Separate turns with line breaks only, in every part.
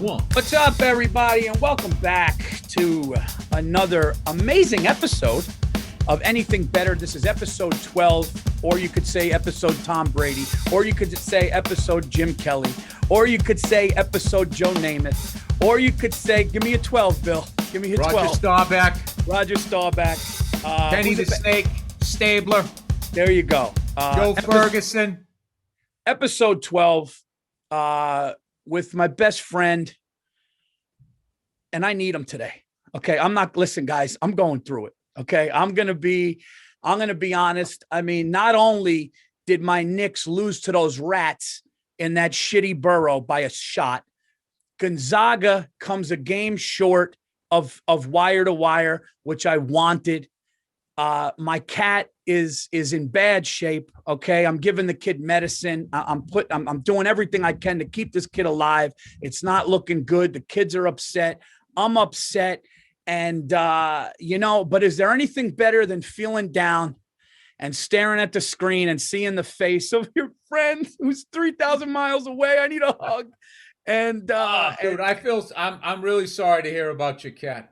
one.
What's up, everybody, and welcome back to another amazing episode of Anything Better. This is episode 12, or you could say episode Tom Brady, or you could say episode Jim Kelly, or you could say episode Joe Namath, or you could say, give me a 12, Bill. Give me a 12. Roger Staubach.
Kenny the Snake, Stabler.
There you go.
Joe Ferguson.
Episode 12 with my best friend, and I need him today. Okay, listen, guys, I'm going through it. Okay, I'm gonna be honest. I mean, not only did my Knicks lose to those rats in that shitty Burrow by a shot, Gonzaga comes a game short of wire to wire, which I wanted. My cat is in bad shape. Okay, I'm giving the kid medicine. I'm doing everything I can to keep this kid alive. It's not looking good. The kids are upset. I'm upset. And, but is there anything better than feeling down and staring at the screen and seeing the face of your friend who's 3,000 miles away? I need a hug. And,
dude, I'm really sorry to hear about your cat.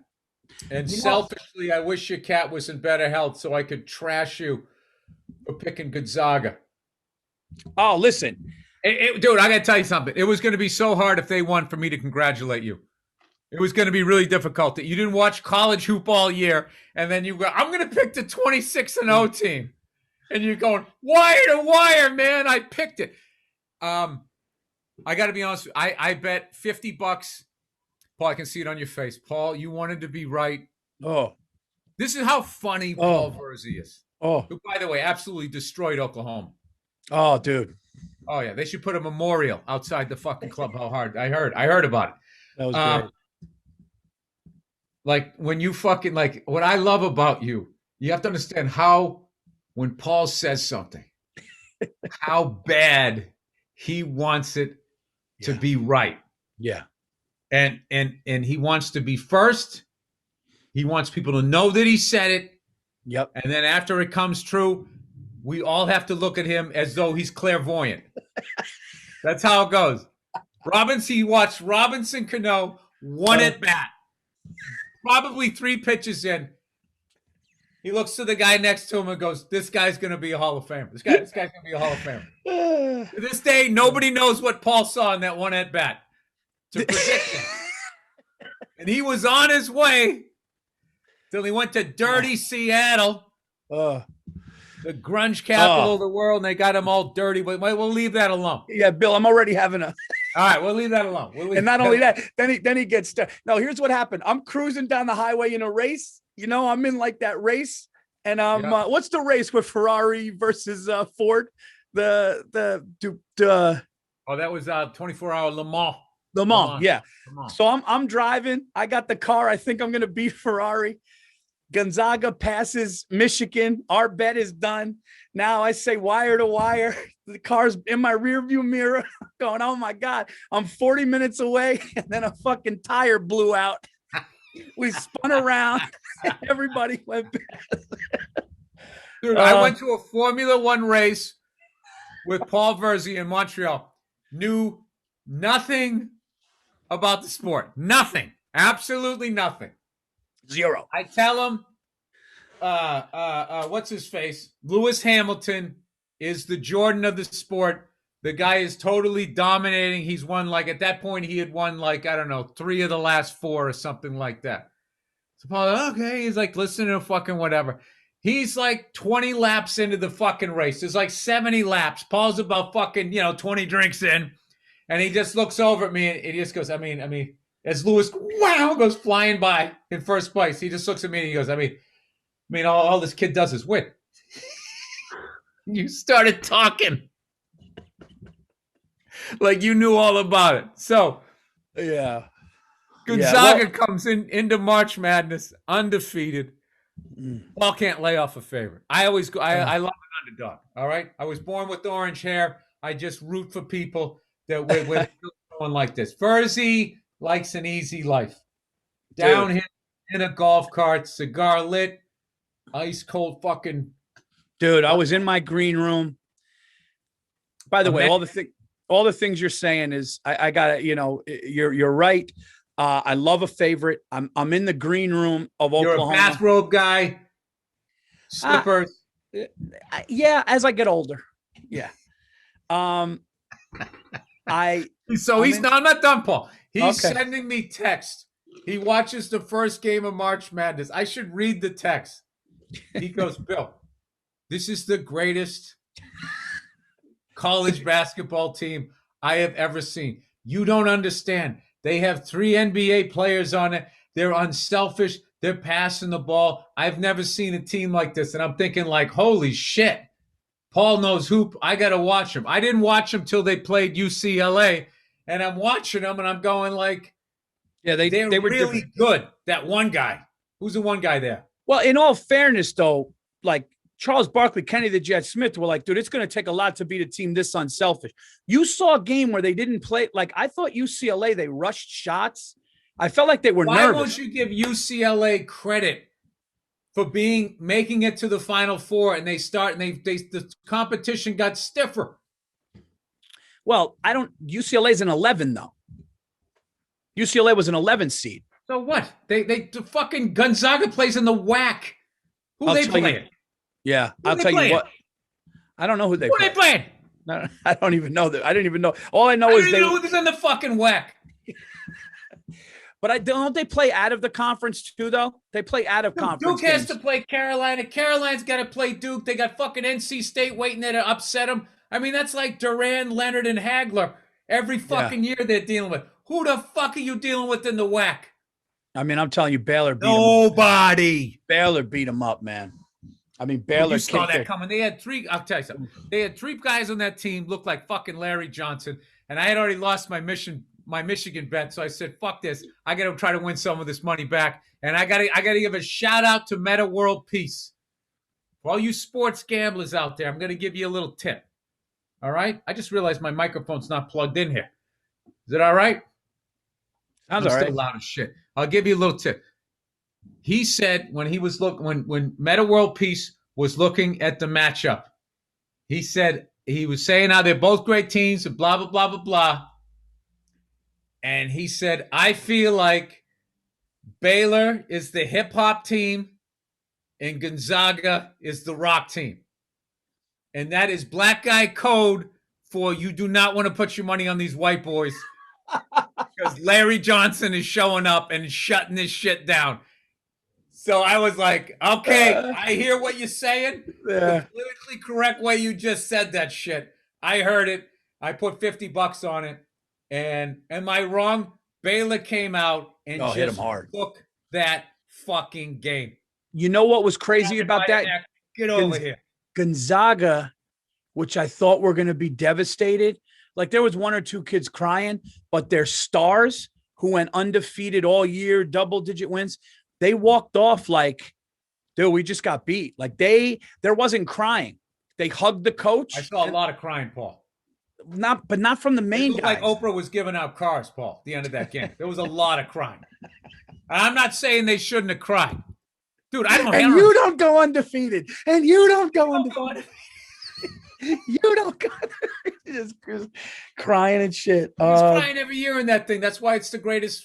And selfishly, I wish your cat was in better health so I could trash you for picking Gonzaga.
Oh, listen.
Dude, I got to tell you something. It was going to be so hard if they won for me to congratulate you. It was going to be really difficult. You didn't watch college hoop all year, and then you go, I'm going to pick the 26-0 team. And you're going, wire to wire, man. I picked it. I got to be honest. I bet $50. Paul, I can see it on your face. Paul, you wanted to be right.
Oh.
This is how funny Paul Virzi is.
Oh.
Who, by the way, absolutely destroyed Oklahoma.
Oh, dude.
Oh, yeah. They should put a memorial outside the fucking club. How hard. I heard about it.
That was great.
Like, when you fucking, like, what I love about you, you have to understand how, when Paul says something, how bad he wants it to be right.
Yeah.
And he wants to be first. He wants people to know that he said it.
Yep.
And then after it comes true, we all have to look at him as though he's clairvoyant. That's how it goes. He watched Robinson Cano one at bat. Probably 3 pitches in. He looks to the guy next to him and goes, this guy's going to be a Hall of Famer. This guy's going to be a Hall of Famer. To this day, nobody knows what Paul saw in that one at bat to predict him. And he was on his way till he went to dirty Seattle, the grunge capital of the world, and they got him all dirty. But we'll leave that alone.
Yeah, Bill, I'm already having a...
All right, we'll leave that alone.
And not only that, then he gets stuck. No, here's what happened. I'm cruising down the highway in a race. You know, I'm in like that race. And what's the race with Ferrari versus Ford?
That was 24-hour Le Mans.
Le Mans, yeah. So I'm driving. I got the car. I think I'm going to beat Ferrari. Gonzaga passes Michigan. Our bet is done. Now I say wire to wire. The car's in my rearview mirror going, oh my God, I'm 40 minutes away. And then a fucking tire blew out. We spun around. Everybody went past.
Dude, I went to a Formula One race with Paul Virzi in Montreal. Knew nothing about the sport. Nothing. Absolutely nothing.
Zero.
I tell him, what's his face? Lewis Hamilton is the Jordan of the sport. The guy is totally dominating. He's won, like, at that point, he had won, like, I don't know, 3 of the last 4 or something like that. So Paul, okay, he's like, listen to fucking whatever. He's like 20 laps into the fucking race. There's like 70 laps. Paul's about fucking, 20 drinks in. And he just looks over at me and he just goes, I mean, as Lewis, wow, goes flying by in first place, he just looks at me and he goes, I mean, all this kid does is win. You started talking like you knew all about it. So,
yeah,
Gonzaga comes into March Madness undefeated. Paul can't lay off a favorite. I always go. I love an underdog. All right. I was born with orange hair. I just root for people that we're going like this. Virzi likes an easy life. Down here in a golf cart, cigar lit, ice cold fucking.
Dude, I was in my green room. By the way, all the things you're saying is I gotta, you're right. I love a favorite. I'm in the green room of
You're
Oklahoma.
a bathrobe guy, slippers.
Yeah, as I get older. Yeah. Um,
So I'm not done, Paul. He's
Okay.
sending me text. He watches the first game of March Madness. I should read the text. He goes, Bill, this is the greatest college basketball team I have ever seen. You don't understand. They have 3 NBA players on it. They're unselfish. They're passing the ball. I've never seen a team like this. And I'm thinking, like, holy shit. Paul knows hoop. I got to watch him. I didn't watch them till they played UCLA. And I'm watching them and I'm going like,
yeah, they were
really
different.
good. That one guy. Who's the one guy there?
Well, in all fairness, though, like Charles Barkley, Kenny the Jet Smith were like, dude, it's going to take a lot to beat a team this unselfish. You saw a game where they didn't play. Like, I thought UCLA, they rushed shots. I felt like they were nervous.
Why won't you give UCLA credit for making it to the Final Four, and the competition got stiffer?
Well, UCLA's an 11 though. UCLA was an 11 seed.
So what? The fucking Gonzaga plays in the WAC. Who they playing?
Yeah, I'll tell you what. I don't know who they
play. Who they playing?
No, I don't even know that. I didn't even know. All I know is
they know who's in the fucking WAC.
But don't they play out of the conference too, though? They play out of conference.
Duke has to play Carolina. Carolina's got to play Duke. They got fucking NC State waiting there to upset them. I mean, that's like Duran, Leonard, and Hagler every fucking year they're dealing with. Who the fuck are you dealing with in the WAC?
I mean, I'm telling you, Baylor beat
nobody.
Baylor beat them up, man. I mean, Baylor.
You saw that coming. They had 3. I'll tell you something. They had 3 guys on that team looked like fucking Larry Johnson, and I had already lost my Michigan bet, so I said, "Fuck this! I got to try to win some of this money back." And I got to give a shout out to Meta World Peace. For all you sports gamblers out there, I'm going to give you a little tip. All right? I just realized my microphone's not plugged in here. Is it all right?
Sounds all right.
Still loud as shit. I'll give you a little tip. He said when he was when Meta World Peace was looking at the matchup, he said he was saying how they're both great teams and blah blah blah blah blah. And he said, I feel like Baylor is the hip hop team and Gonzaga is the rock team. And that is black guy code for you do not want to put your money on these white boys because Larry Johnson is showing up and shutting this shit down. So I was like, okay, I hear what you're saying.
Yeah.
The politically correct way you just said that shit. I heard it. I put $50 on it. And am I wrong? Baylor came out and just
hit him hard.
Took that fucking game.
You know what was crazy about that?
Get over here.
Gonzaga, which I thought were going to be devastated. Like there was 1 or 2 kids crying, but their stars who went undefeated all year, double-digit wins, they walked off like, dude, we just got beat. Like there wasn't crying. They hugged the coach.
I saw a lot of crying, Paul.
Not from the main guys.
Like Oprah was giving out cars, Paul, at the end of that game. There was a lot of crying. I'm not saying they shouldn't have cried. Dude, I don't know.
And you don't go undefeated. And you don't go undefeated. You don't go just crying and shit.
He's crying every year in that thing. That's why it's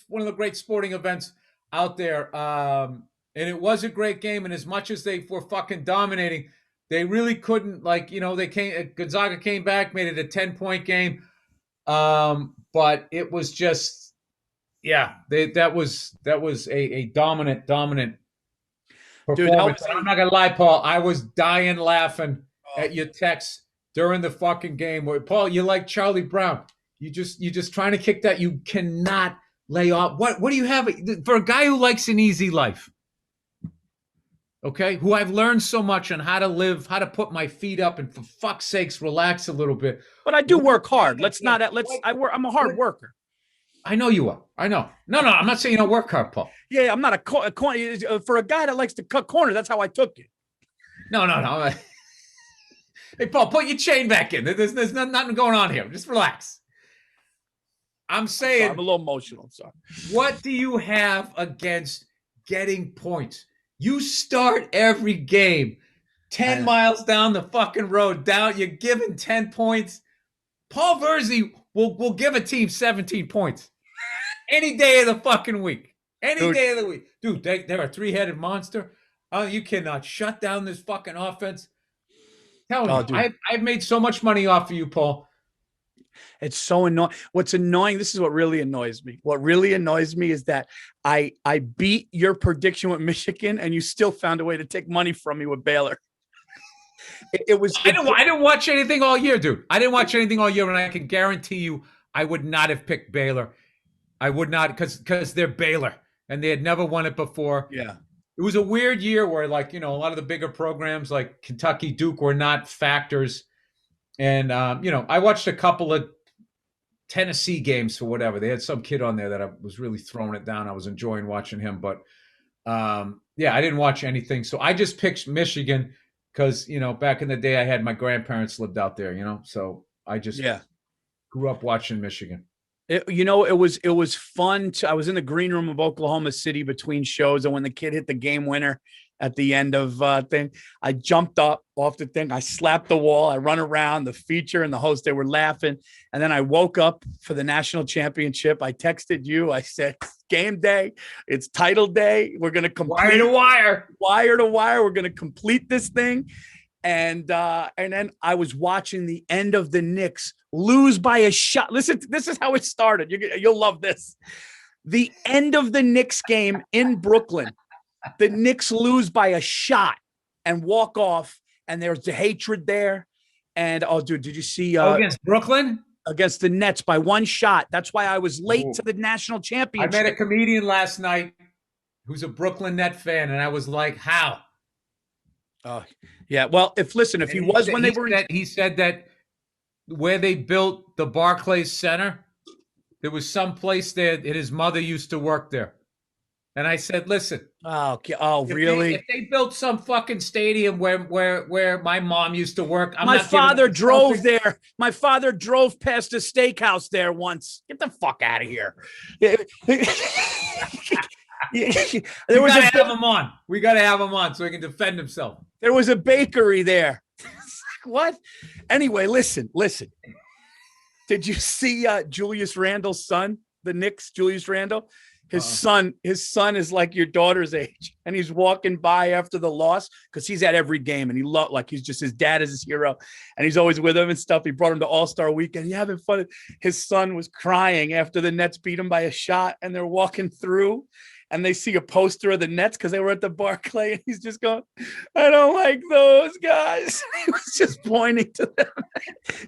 one of the great sporting events out there. And it was a great game. And as much as they were fucking dominating, they really couldn't, Gonzaga came back, made it a 10-point game. But it was just, that was a dominant performance. Dude, I'm not going to lie, Paul. I was dying laughing at your text during the fucking game. Where, Paul, you're like Charlie Brown. You just trying to kick that. You cannot lay off. What do you have for a guy who likes an easy life? Okay, who I've learned so much on how to live, how to put my feet up, and for fuck's sakes, relax a little bit.
But I do work hard. I'm a hard worker.
I know you are. I know. No, I'm not saying you don't work hard, Paul.
Yeah, I'm not a corner. For a guy that likes to cut corners, that's how I took it.
No. Hey, Paul, put your chain back in. There's nothing going on here. Just relax. I'm saying.
I'm a little emotional. I'm sorry.
What do you have against getting points? You start every game 10 miles down the fucking road. You're giving 10 points. Paul Virzi we'll give a team 17 points any day of the fucking week. Any day of the week. Dude, they're a three-headed monster. You cannot shut down this fucking offense. Tell me, I've made so much money off of you, Paul.
It's so annoying. What's annoying, this is what really annoys me. What really annoys me is that I beat your prediction with Michigan and you still found a way to take money from me with Baylor. I
didn't watch anything all year, dude. I didn't watch anything all year, and I can guarantee you I would not have picked Baylor. I would not, because they're Baylor, and they had never won it before.
Yeah.
It was a weird year where, like, a lot of the bigger programs like Kentucky, Duke were not factors. And, I watched a couple of Tennessee games for whatever. They had some kid on there that I was really throwing it down. I was enjoying watching him. But, I didn't watch anything. So I just picked Michigan because, back in the day I had my grandparents lived out there, so I just grew up watching Michigan.
It was fun. I was in the green room of Oklahoma City between shows. And when the kid hit the game winner at the end of thing, I jumped up off the thing. I slapped the wall. I run around the feature and the host. They were laughing. And then I woke up for the national championship. I texted you. I said, game day. It's title day. We're going to complete wire to wire. We're going to complete this thing. And then I was watching the end of the Knicks lose by a shot. Listen, this is how it started. You'll love this. The end of the Knicks game in Brooklyn, the Knicks lose by a shot and walk off, and there's the hatred there. And, oh, dude, did you see?
Against Brooklyn?
Against the Nets by one shot. That's why I was late to the national championship.
I met a comedian last night who's a Brooklyn Net fan, and I was like, how?
Yeah. Well, if he was when they were,
he said that where they built the Barclays Center, there was some place there and his mother used to work there. And I said, listen.
Really?
If they built some fucking stadium where my mom used to work,
my father drove there. My father drove past a steakhouse there once. Get the fuck out of here.
We got to have him on. We got to have him on so he can defend himself.
There was a bakery there. What? Anyway, listen. Did you see Julius Randle's son, the Knicks, Julius Randle? His son is like your daughter's age, and he's walking by after the loss because he's at every game, and his dad is his hero, and he's always with him and stuff. He brought him to All-Star Weekend. Yeah, having fun. His son was crying after the Nets beat him by a shot, and they're walking through. And they see a poster of the Nets because they were at the Barclay, and he's just going, I don't like those guys. He was just pointing to them.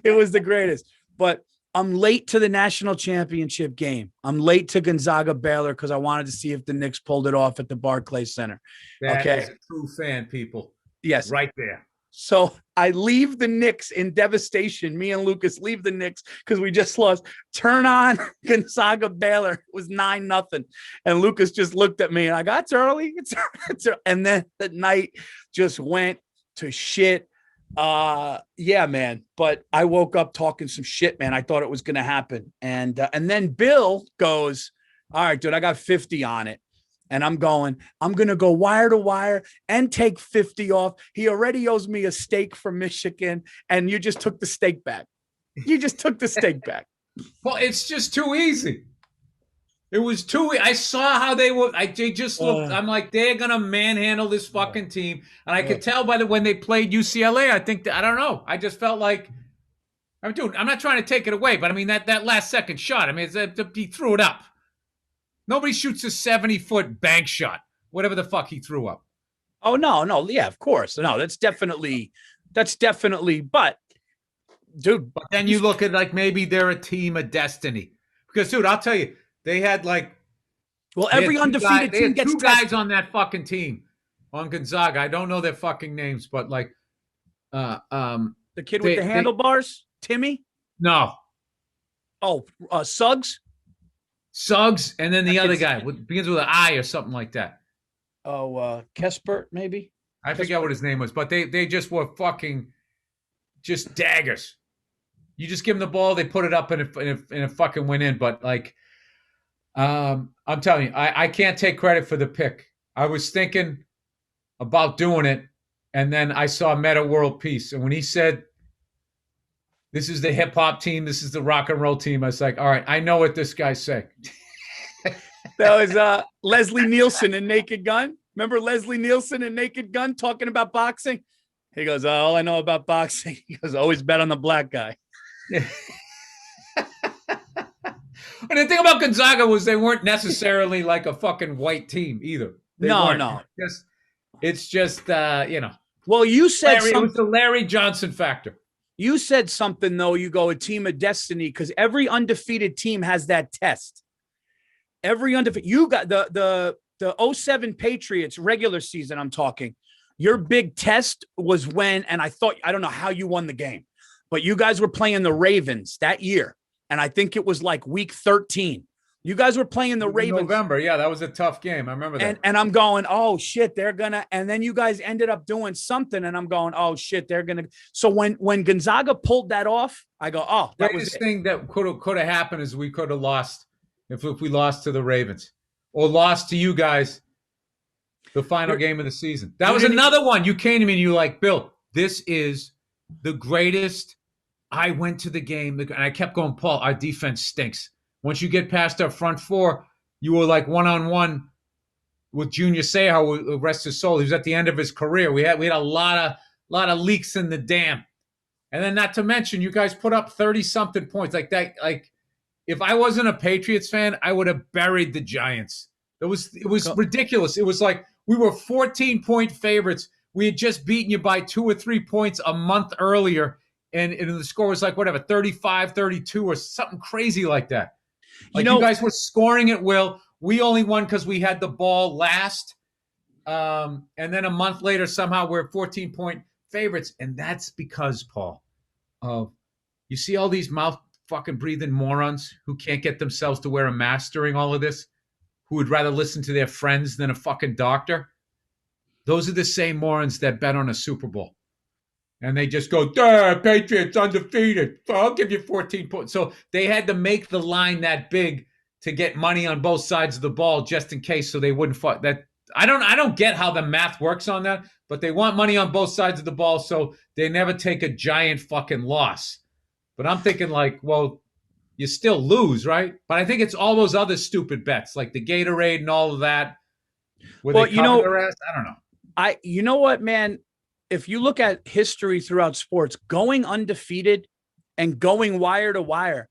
It was the greatest. But I'm late to the national championship game. I'm late to Gonzaga Baylor because I wanted to see if the Knicks pulled it off at the Barclays Center.
That is a true fan, people.
Yes.
Right there.
So I leave the Knicks in devastation. Me and Lucas leave the Knicks because we just lost. Turn on Gonzaga Baylor. It was 9-0. And Lucas just looked at me and I got, it's early. It's early. And then the night just went to shit. Yeah, man. But I woke up talking some shit, man. I thought it was going to happen. And then Bill goes, all right, dude, I got 50 on it. And I'm going to go wire to wire and take 50 off. He already owes me a steak from Michigan. And you just took the steak back.
Well, it's just too easy. It was too. I saw how they were. They just looked. I'm like, they're gonna manhandle this fucking team, and I could tell by when they played UCLA. I think I don't know. I just felt like, dude, I'm not trying to take it away, but I mean that last second shot. I mean, he threw it up. Nobody shoots a 70-foot bank shot, whatever the fuck he threw up.
Oh no, yeah, of course, no, that's definitely. But, dude,
but then you look at like maybe they're a team of destiny, because dude, I'll tell you. They had
every undefeated team gets
two guys on that fucking team on Gonzaga. I don't know their fucking names, but
the kid with the handlebars, Timmy.
No.
Oh, Suggs.
Suggs, and then the other guy begins with an I or something like that.
Oh, Kespert, maybe.
I forget what his name was, but they just were fucking just daggers. You just give them the ball, they put it up, and it fucking went in. But I'm telling you, I can't take credit for the pick. I was thinking about doing it, and then I saw Meta World Peace. And when he said This is the hip hop team. This is the rock and roll team. I was like, all right, I know what this guy's saying.
That was Leslie Nielsen in Naked Gun. Remember Leslie Nielsen in Naked Gun talking about boxing? He goes, oh, all I know about boxing. He goes, always bet on the black guy.
Yeah. And the thing about Gonzaga was they weren't necessarily like a fucking white team either.
No.
It's just you know.
Well, you said
it was the Larry Johnson factor.
You said something though. You go a team of destiny because every undefeated team has that test. Every undefeated. You got the 07 Patriots regular season. I'm talking. Your big test was when, and I don't know how you won the game, but you guys were playing the Ravens that year. And I think it was like week 13. You guys were playing the Ravens.
November. Yeah, that was a tough game. I remember that.
And I'm going, oh, shit, they're going to. And then you guys ended up doing something. And I'm going, oh, shit, they're going to. So when Gonzaga pulled that off, I go, oh, that was
the thing that could have happened is we could have lost if we lost to the Ravens or lost to you guys the final game of the season. That was another one. You came to me and you were like, Bill, this is the greatest. I went to the game and I kept going, Paul, our defense stinks. Once you get past our front four, you were like one-on-one with Junior Seau, who rest his soul. He was at the end of his career. We had a lot of leaks in the dam. And then not to mention, you guys put up 30-something points like that. Like, if I wasn't a Patriots fan, I would have buried the Giants. It was ridiculous. It was like we were 14-point favorites. We had just beaten you by 2 or 3 points a month earlier. And the score was like, whatever, 35-32 or something crazy like that. Like you guys were scoring at will. We only won because we had the ball last. And then a month later, somehow we're 14-point favorites. And that's because, Paul, you see all these mouth fucking breathing morons who can't get themselves to wear a mask during all of this, who would rather listen to their friends than a fucking doctor. Those are the same morons that bet on a Super Bowl. And they just go, Patriots undefeated. I'll give you 14 points. So they had to make the line that big to get money on both sides of the ball just in case, so they wouldn't fight. That I don't get how the math works on that, but they want money on both sides of the ball, so they never take a giant fucking loss. But I'm thinking like, well, you still lose, right? But I think it's all those other stupid bets, like the Gatorade and all of that. Well, they cover the rest? I don't know.
You know what, man? If you look at history throughout sports, going undefeated and going wire to wire,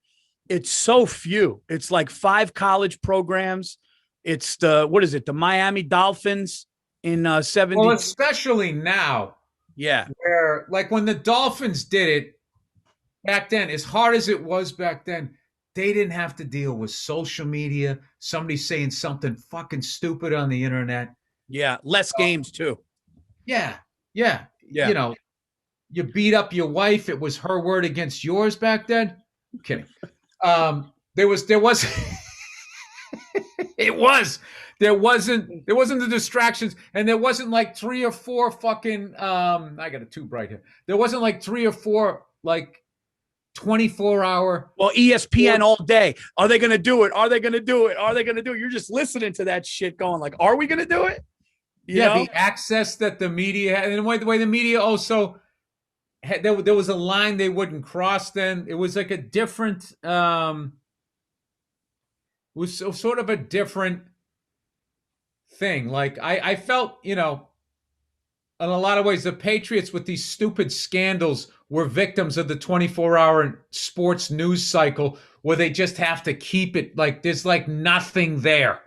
it's so few. It's like 5 college programs. It's the Miami Dolphins in 70.
Well, especially now.
Yeah.
Where, like, when the Dolphins did it back then, as hard as it was back then, they didn't have to deal with social media, somebody saying something fucking stupid on the internet.
Yeah. Less games, too.
Yeah. You know, you beat up your wife. It was her word against yours back then. I'm kidding. There was it was. There wasn't the distractions, and there wasn't like 3 or 4 fucking I got it too bright here. There wasn't like 3 or 4 like 24-hour.
Well, ESPN all day. Are they going to do it? Are they going to do it? Are they going to do it? You're just listening to that shit going like, are we going to do it? You know?
The access that the media had, and the way the media also had, there was a line they wouldn't cross then. It was like a different, it was sort of a different thing. Like I felt, you know, in a lot of ways, the Patriots with these stupid scandals were victims of the 24-hour sports news cycle where they just have to keep it like there's like nothing there.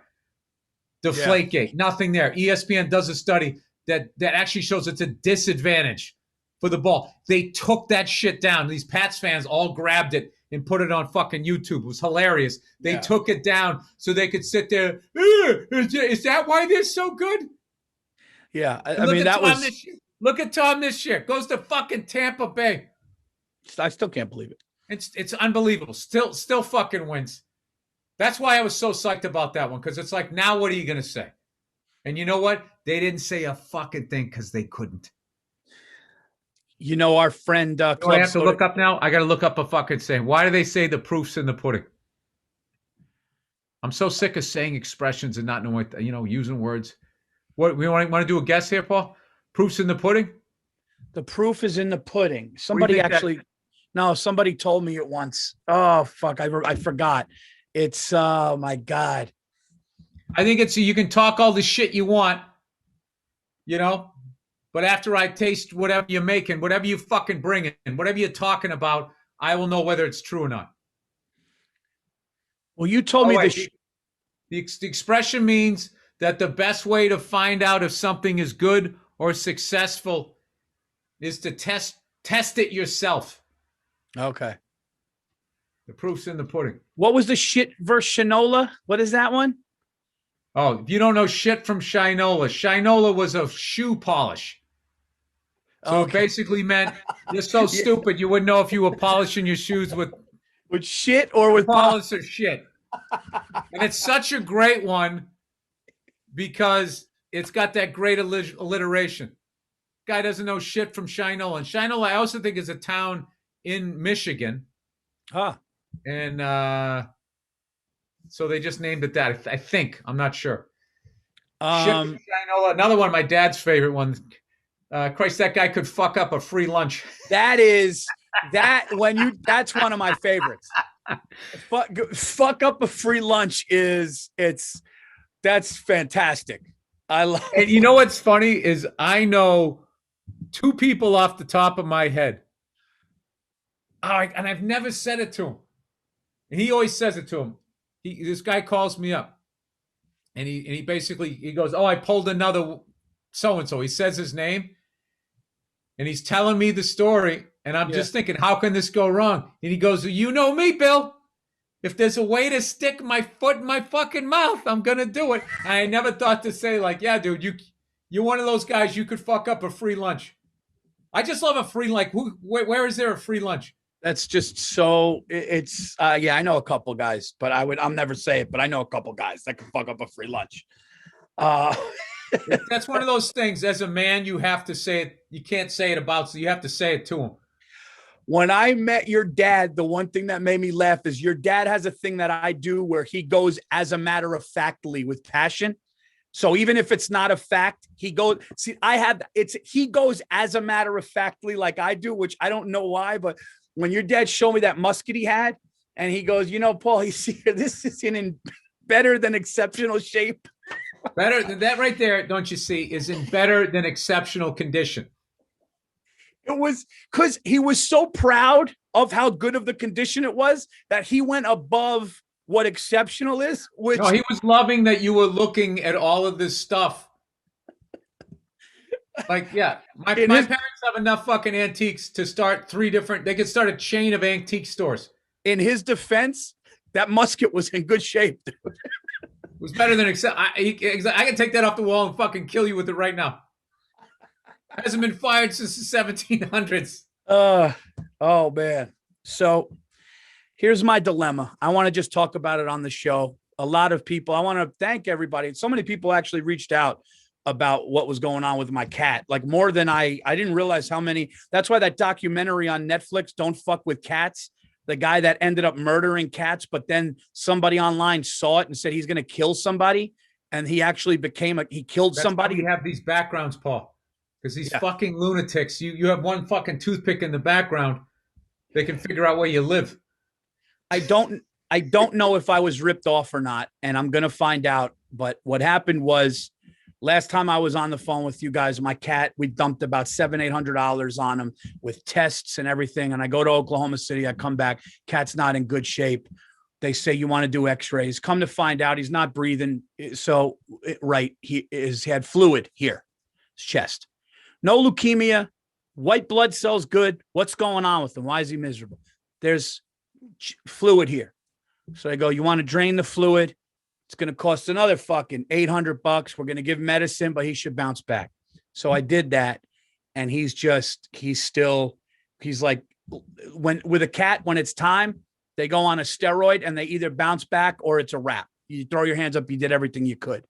Deflategate, nothing there. ESPN does a study that actually shows it's a disadvantage for the ball. They took that shit down. These Pats fans all grabbed it and put it on fucking YouTube. It was hilarious. They took it down so they could sit there. Is that why they're so good?
Yeah, I mean, that was...
Look at Tom this year. Goes to fucking Tampa Bay.
I still can't believe it.
It's unbelievable. Still fucking wins. That's why I was so psyched about that one, because it's like, now what are you going to say? And you know what? They didn't say a fucking thing because they couldn't.
You know, our friend...
I have to look up now? I got to look up a fucking saying. Why do they say the proof's in the pudding? I'm so sick of saying expressions and not knowing what, using words. What, we want to do a guess here, Paul? Proof's in the pudding?
The proof is in the pudding. Somebody actually... No, somebody told me it once. Oh fuck, I forgot. It's oh my god.
I think it's you can talk all the shit you want, you know, but after I taste whatever you're making, whatever you fucking bringing, whatever you're talking about, I will know whether it's true or not.
Well, you told me
wait,
this.
the expression means that the best way to find out if something is good or successful is to test it yourself.
Okay.
The proof's in the pudding.
What was the shit versus Shinola? What is that one?
Oh, if you don't know shit from Shinola, Shinola was a shoe polish. So it basically meant you're so stupid you wouldn't know if you were polishing your shoes with
shit or with
polish or shit. And it's such a great one because it's got that great alliteration. Guy doesn't know shit from Shinola. And Shinola, I also think, is a town in Michigan.
Huh.
And so they just named it that. I think. I'm not sure. Shit from Shinola. Another one of my dad's favorite ones. Christ, that guy could fuck up a free lunch.
That's one of my favorites. Fuck up a free lunch that's fantastic. I love.
And you know what's funny is I know two people off the top of my head. And I've never said it to him. And he always says it to him. This guy calls me up. And he basically goes, "Oh, I pulled another so-and-so." He says his name. And he's telling me the story. And I'm just thinking, how can this go wrong? And he goes, "You know me, Bill. If there's a way to stick my foot in my fucking mouth, I'm going to do it." And I never thought to say, like, "Yeah, dude, you're one of those guys, you could fuck up a free lunch." I just love a free, like, where is there a free lunch?
That's just so it's yeah, I know a couple guys, but I'll never say it, but I know a couple guys that can fuck up a free lunch.
That's one of those things. As a man, you have to say it. You can't say it about, so you have to say it to him.
When I met your dad, the one thing that made me laugh is your dad has a thing that I do where he goes as a matter of factly with passion. So even if it's not a fact, he goes, he goes as a matter of factly like I do, which I don't know why, but when your dad showed me that musket he had and he goes, "You know, Paul, this is in better than exceptional shape."
Better than that right there, don't you see, is in better than exceptional condition.
It was because he was so proud of how good of the condition it was that he went above what exceptional is.
No, he was loving that you were looking at all of this stuff. Like, yeah, my parents have enough fucking antiques to start they could start a chain of antique stores.
In his defense, that musket was in good shape, dude.
It was better than I can take that off the wall and fucking kill you with it right now. It hasn't been fired since the 1700s.
Oh man. So here's my dilemma. I want to just talk about it on the show. A lot of people, I want to thank everybody. So many people actually reached out about what was going on with my cat, like more than I didn't realize how many. That's why that documentary on Netflix, Don't Fuck with Cats, the guy that ended up murdering cats, but then somebody online saw it and said he's going to kill somebody. And he actually he killed somebody.
We have these backgrounds, Paul, because these fucking lunatics, you have one fucking toothpick in the background. They can figure out where you live.
I don't know if I was ripped off or not, and I'm going to find out. But what happened was, last time I was on the phone with you guys, my cat, we dumped about $700-800 on him with tests and everything. And I go to Oklahoma City, I come back, cat's not in good shape. They say, "You want to do x-rays." Come to find out he's not breathing. So, he had fluid here, his chest. No leukemia, white blood cells good. What's going on with him? Why is he miserable? There's fluid here. So I go, "You want to drain the fluid? It's going to cost another fucking $800. We're going to give medicine, but he should bounce back." So I did that. And he's like, with a cat, when it's time, they go on a steroid and they either bounce back or it's a wrap. You throw your hands up. You did everything you could.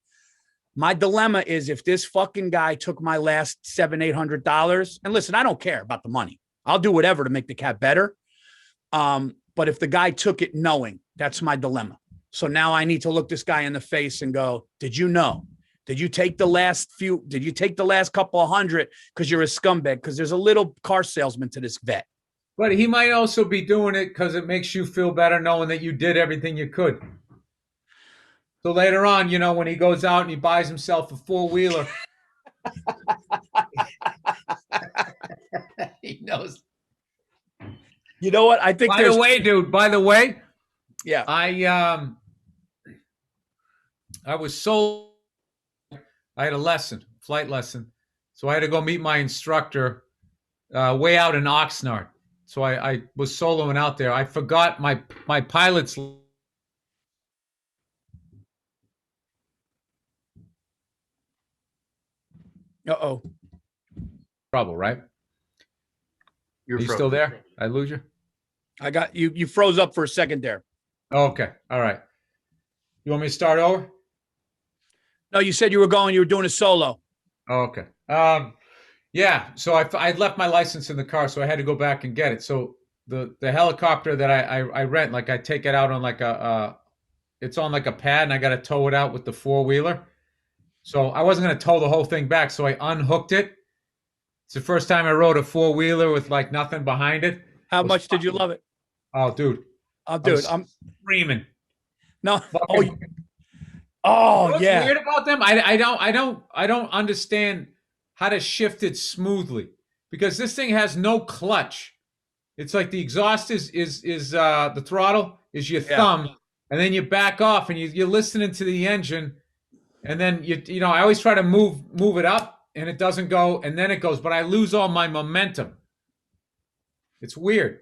My dilemma is, if this fucking guy took my last $700-800, and listen, I don't care about the money. I'll do whatever to make the cat better. But if the guy took it knowing, that's my dilemma. So now I need to look this guy in the face and go, "Did you know? Did you take the last couple of hundred because you're a scumbag?" Because there's a little car salesman to this vet.
But he might also be doing it because it makes you feel better knowing that you did everything you could. So later on, when he goes out and he buys himself a four-wheeler, he knows.
You know what? I think
By the way, dude,
yeah.
I was so I had a flight lesson. So I had to go meet my instructor way out in Oxnard. So I was soloing out there. I forgot my pilot's.
Uh-oh.
Trouble, right? Are you still there? I lose you?
I got you. You froze up for a second there.
Okay. All right. You want me to start over?
No, you said you were doing a solo.
Okay. Yeah. So I left my license in the car, so I had to go back and get it. So the helicopter that I rent, like I take it out on like it's on like a pad, and I got to tow it out with the four-wheeler. So I wasn't going to tow the whole thing back, so I unhooked it. It's the first time I rode a four-wheeler with like nothing behind it.
How much did you love it?
Oh, dude.
I'm
screaming.
No.
Fucking, what's
yeah.
weird about them? I don't understand how to shift it smoothly, because this thing has no clutch. It's like the exhaust is the throttle is your thumb, and then you back off and you're listening to the engine, and then I always try to move it up and it doesn't go, and then it goes, but I lose all my momentum. It's weird.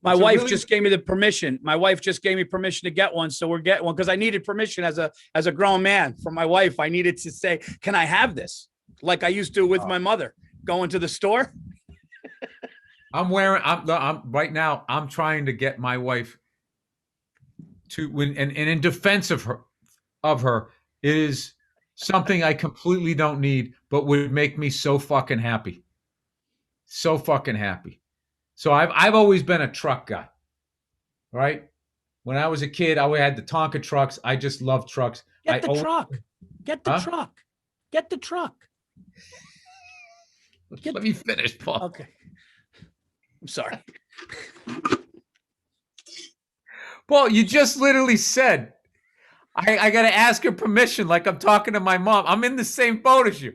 My wife just gave me the permission. My wife just gave me permission to get one, so we're getting one because I needed permission as a grown man from my wife. I needed to say, "Can I have this?" Like I used to with my mother going to the store.
I'm right now. I'm trying to get my wife to when and in defense of her, it is something I completely don't need, but would make me so fucking happy. So fucking happy. So I've always been a truck guy, right? When I was a kid, I had the Tonka trucks. I just love trucks.
Get the truck. Get the truck. Get the truck.
Let me finish, Paul.
Okay. I'm sorry.
Paul, you just literally said, I got to ask her permission like I'm talking to my mom. I'm in the same boat as you.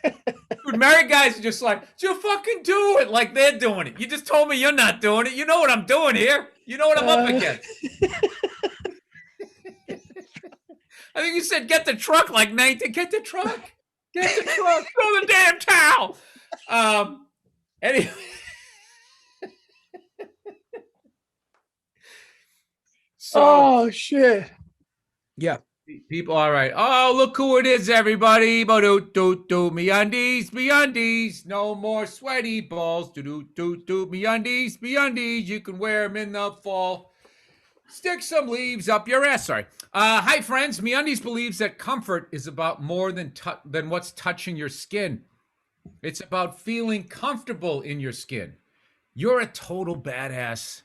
Dude, married guys are just like, just fucking do it like they're doing it. You just told me you're not doing it. You know what I'm doing here. You know what I'm up against. I think you said get the truck like 19. Get the truck. Get the truck. Throw the damn towel. Anyway.
Oh, shit. Yeah.
People, all right. Oh, look who it is, everybody. MeUndies. No more sweaty balls. MeUndies. You can wear them in the fall. Stick some leaves up your ass. Sorry. Hi, friends. MeUndies believes that comfort is about more than what's touching your skin. It's about feeling comfortable in your skin. You're a total badass.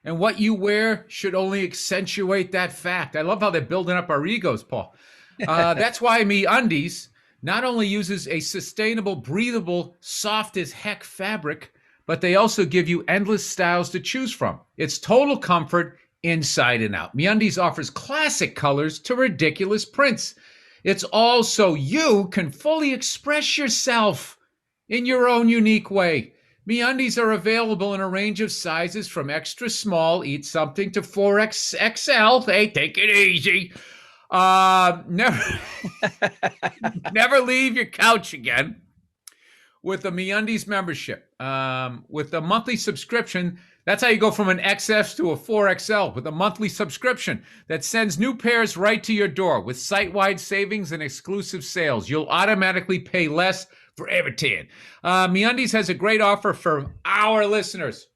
And what you wear should only accentuate that fact. I love how they're building up our egos, Paul. That's why MeUndies not only uses a sustainable, breathable, soft as heck fabric, but they also give you endless styles to choose from. It's total comfort inside and out. MeUndies offers classic colors to ridiculous prints. It's all so you can fully express yourself in your own unique way. MeUndies are available in a range of sizes from extra small, eat something, to 4XL. Hey, take it easy. Never leave your couch again with a MeUndies membership. With a monthly subscription, that's how you go from an XS to a 4XL with a monthly subscription that sends new pairs right to your door with site-wide savings and exclusive sales. You'll automatically pay less for everything. MeUndies has a great offer for our listeners.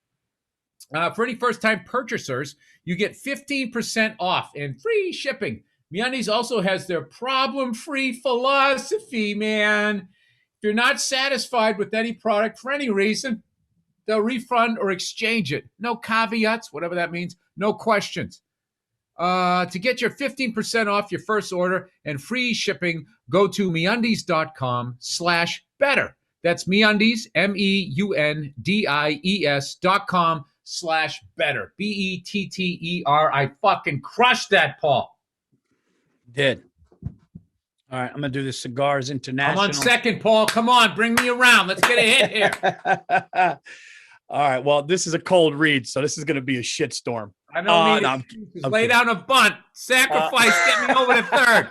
For any first-time purchasers, you get 15% off and free shipping. MeUndies also has their problem-free philosophy, man. If you're not satisfied with any product for any reason, they'll refund or exchange it. No caveats, whatever that means. No questions. To get your 15% off your first order and free shipping, go to MeUndies.com/better. That's MeUndies, meundies.com/better. BETTER. I fucking crushed that, Paul.
Did. All right, I'm going to do the Cigars International.
I'm on second, Paul. Come on, bring me around. Let's get a hit here.
All right, well, this is a cold read, so this is going to be a shitstorm.
I don't need
I'm
lay down a bunt. Sacrifice, get me over to third.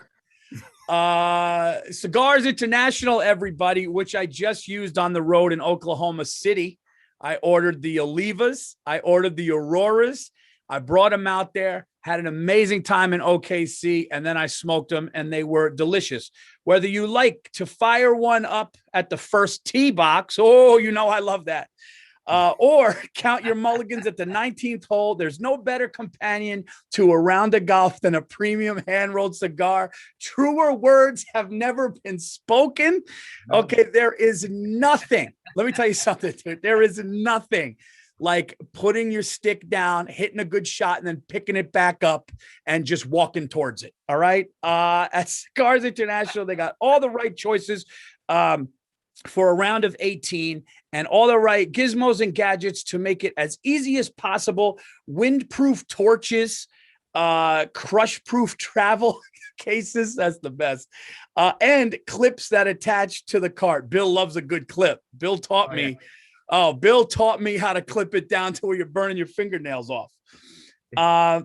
Cigars International, everybody, which I just used on the road in Oklahoma City. I ordered the Olivas. I ordered the Auroras. I brought them out there, had an amazing time in OKC, and then I smoked them, and they were delicious. Whether you like to fire one up at the first tee box, oh, you know I love that, or count your mulligans at the 19th hole, there's no better companion to a round of golf than a premium hand-rolled cigar. Truer words have never been spoken. Okay, there is nothing. Let me tell you something, dude. There is nothing like putting your stick down, hitting a good shot, and then picking it back up and just walking towards it. All right. At Cigars International, they got all the right choices for a round of 18 and all the right gizmos and gadgets to make it as easy as possible. Windproof torches, crush-proof travel cases. That's the best. And clips that attach to the cart. Bill loves a good clip. Bill taught me. Oh, Bill taught me how to clip it down to where you're burning your fingernails off.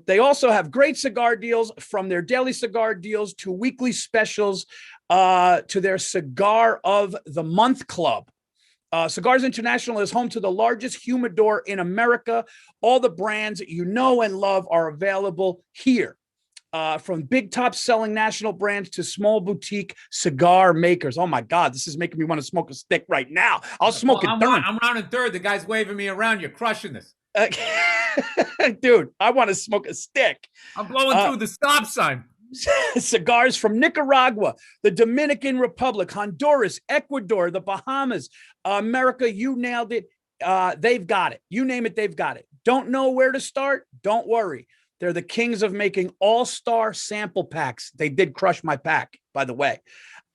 They also have great cigar deals, from their daily cigar deals to weekly specials, to their Cigar of the Month Club. Cigars International is home to the largest humidor in America. All the brands you know and love are available here. From big top selling national brands to small boutique cigar makers. Oh my God, this is making me want to smoke a stick right now. I'll smoke it.
I'm rounding third. The guy's waving me around. You're crushing this.
Dude, I want to smoke a stick.
I'm blowing through the stop sign.
Cigars from Nicaragua, the Dominican Republic, Honduras, Ecuador, the Bahamas, America, you nailed it. They've got it. You name it, they've got it. Don't know where to start? Don't worry. They're the kings of making all-star sample packs. They did crush my pack, by the way.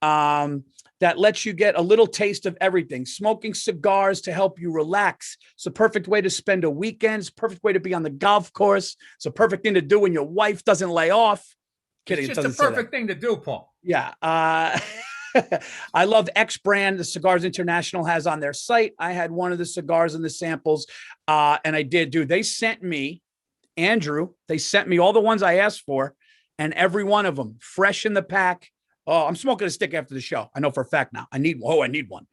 That lets you get a little taste of everything. Smoking cigars to help you relax. It's a perfect way to spend a weekend. It's a perfect way to be on the golf course. It's a perfect thing to do when your wife doesn't lay off. Kidding.
It's just a perfect thing to do, Paul.
Yeah. I love X brand the Cigars International has on their site. I had one of the cigars in the samples, and I did, dude. They sent me, Andrew, they sent me all the ones I asked for, and every one of them fresh in the pack. Oh, I'm smoking a stick after the show. I know for a fact now. I need one.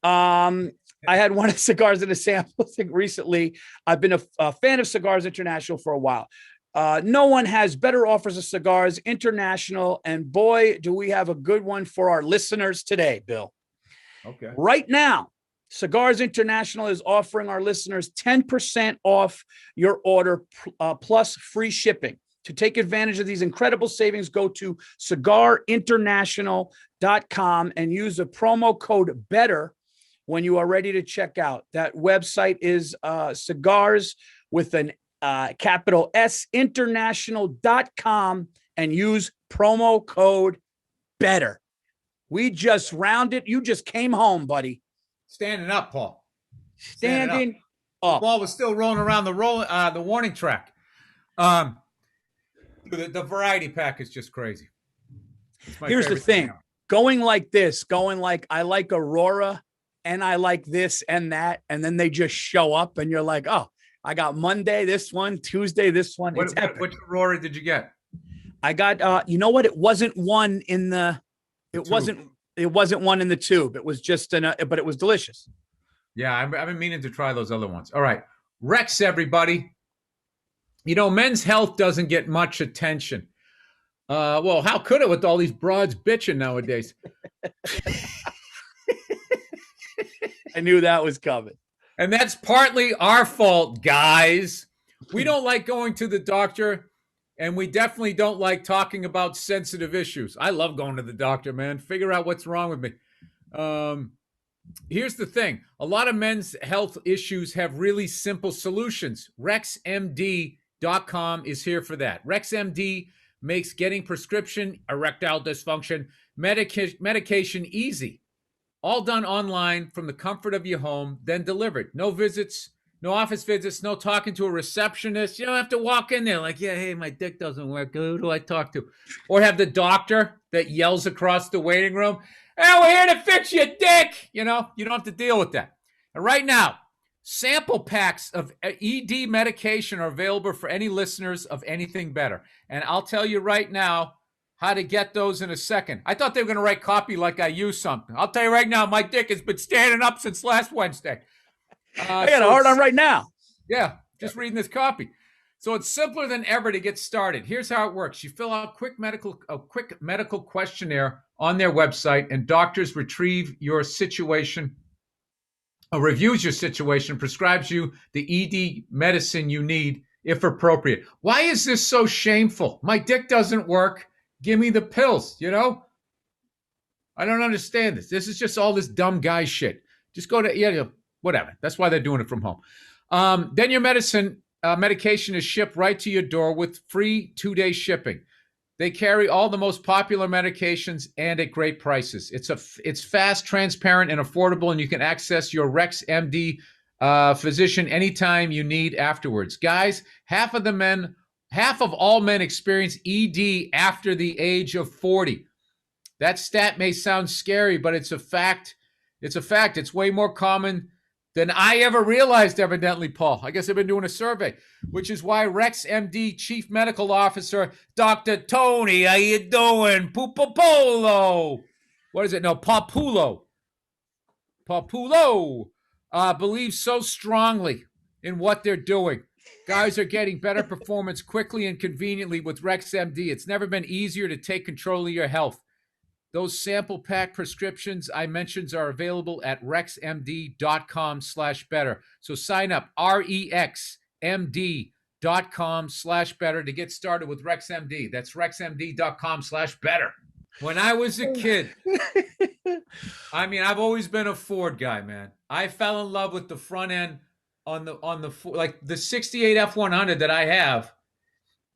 I had one of the cigars in the sample thing recently. I've been a fan of Cigars International for a while. No one has better offers of Cigars International, and boy, do we have a good one for our listeners today, Bill.
Okay.
Right now, Cigars International is offering our listeners 10% off your order plus free shipping. To take advantage of these incredible savings, go to cigarinternational.com and use the promo code BETTER when you are ready to check out. That website is cigars with an capital S, international.com, and use promo code BETTER. We just rounded. You just came home, buddy.
Standing up, Paul.
Standing up.
The ball was still rolling around the warning track. The variety pack is just crazy.
Here's the thing. Going like this, going like I like Aurora and I like this and that, and then they just show up and you're like, oh, I got Monday this one, Tuesday this one. It's epic.
Which Aurora did you get?
I got you know what? It wasn't one in the it wasn't one in the tube. It was just but it was delicious.
Yeah, I've been meaning to try those other ones. All right. Rex, everybody. You know, men's health doesn't get much attention. Well, how could it with all these broads bitching nowadays?
I knew that was coming.
And that's partly our fault, guys. We don't like going to the doctor, and we definitely don't like talking about sensitive issues. I love going to the doctor, man. Figure out what's wrong with me. Here's the thing. A lot of men's health issues have really simple solutions. RexMD.com is here for that. RexMD makes getting prescription erectile dysfunction medication easy. all done online from the comfort of your home, then delivered. No visits, no office visits, no talking to a receptionist. You don't have to walk in there like, yeah, hey, my dick doesn't work. Who do I talk to? Or have the doctor that yells across the waiting room, hey, we're here to fix your dick. You don't have to deal with that. And right now, sample packs of ED medication are available for any listeners of Anything Better. And I'll tell you right now how to get those in a second. I thought they were going to write copy like I used something. I'll tell you right now, my dick has been standing up since last Wednesday.
I got a hard on right now.
Yeah, just reading this copy. So it's simpler than ever to get started. Here's how it works. You fill out a quick medical questionnaire on their website, and doctors reviews your situation, prescribes you the ED medicine you need if appropriate. Why is this so shameful? My dick doesn't work. Give me the pills, I don't understand this. This is just all this dumb guy shit. Just go to, whatever. That's why they're doing it from home. Then your medication is shipped right to your door with free 2-day shipping. They carry all the most popular medications and at great prices. It's fast, transparent, and affordable, and you can access your Rex MD physician anytime you need afterwards. Guys, half of all men experience ED after the age of 40. That stat may sound scary, but it's a fact. It's a fact. It's way more common than I ever realized, evidently, Paul. I guess I've been doing a survey, which is why Rex MD Chief Medical Officer, Dr. Tony, how you doing? Pupapolo. What is it? No, Papulo. Believes so strongly in what they're doing. Guys are getting better performance quickly and conveniently with Rex MD. It's never been easier to take control of your health. Those sample pack prescriptions I mentioned are available at rexmd.com/better. So sign up, rexmd.com/better to get started with Rex MD. That's rexmd.com/better. When I was a kid, I've always been a Ford guy, man. I fell in love with the front end on the like the 68 F100 that I have.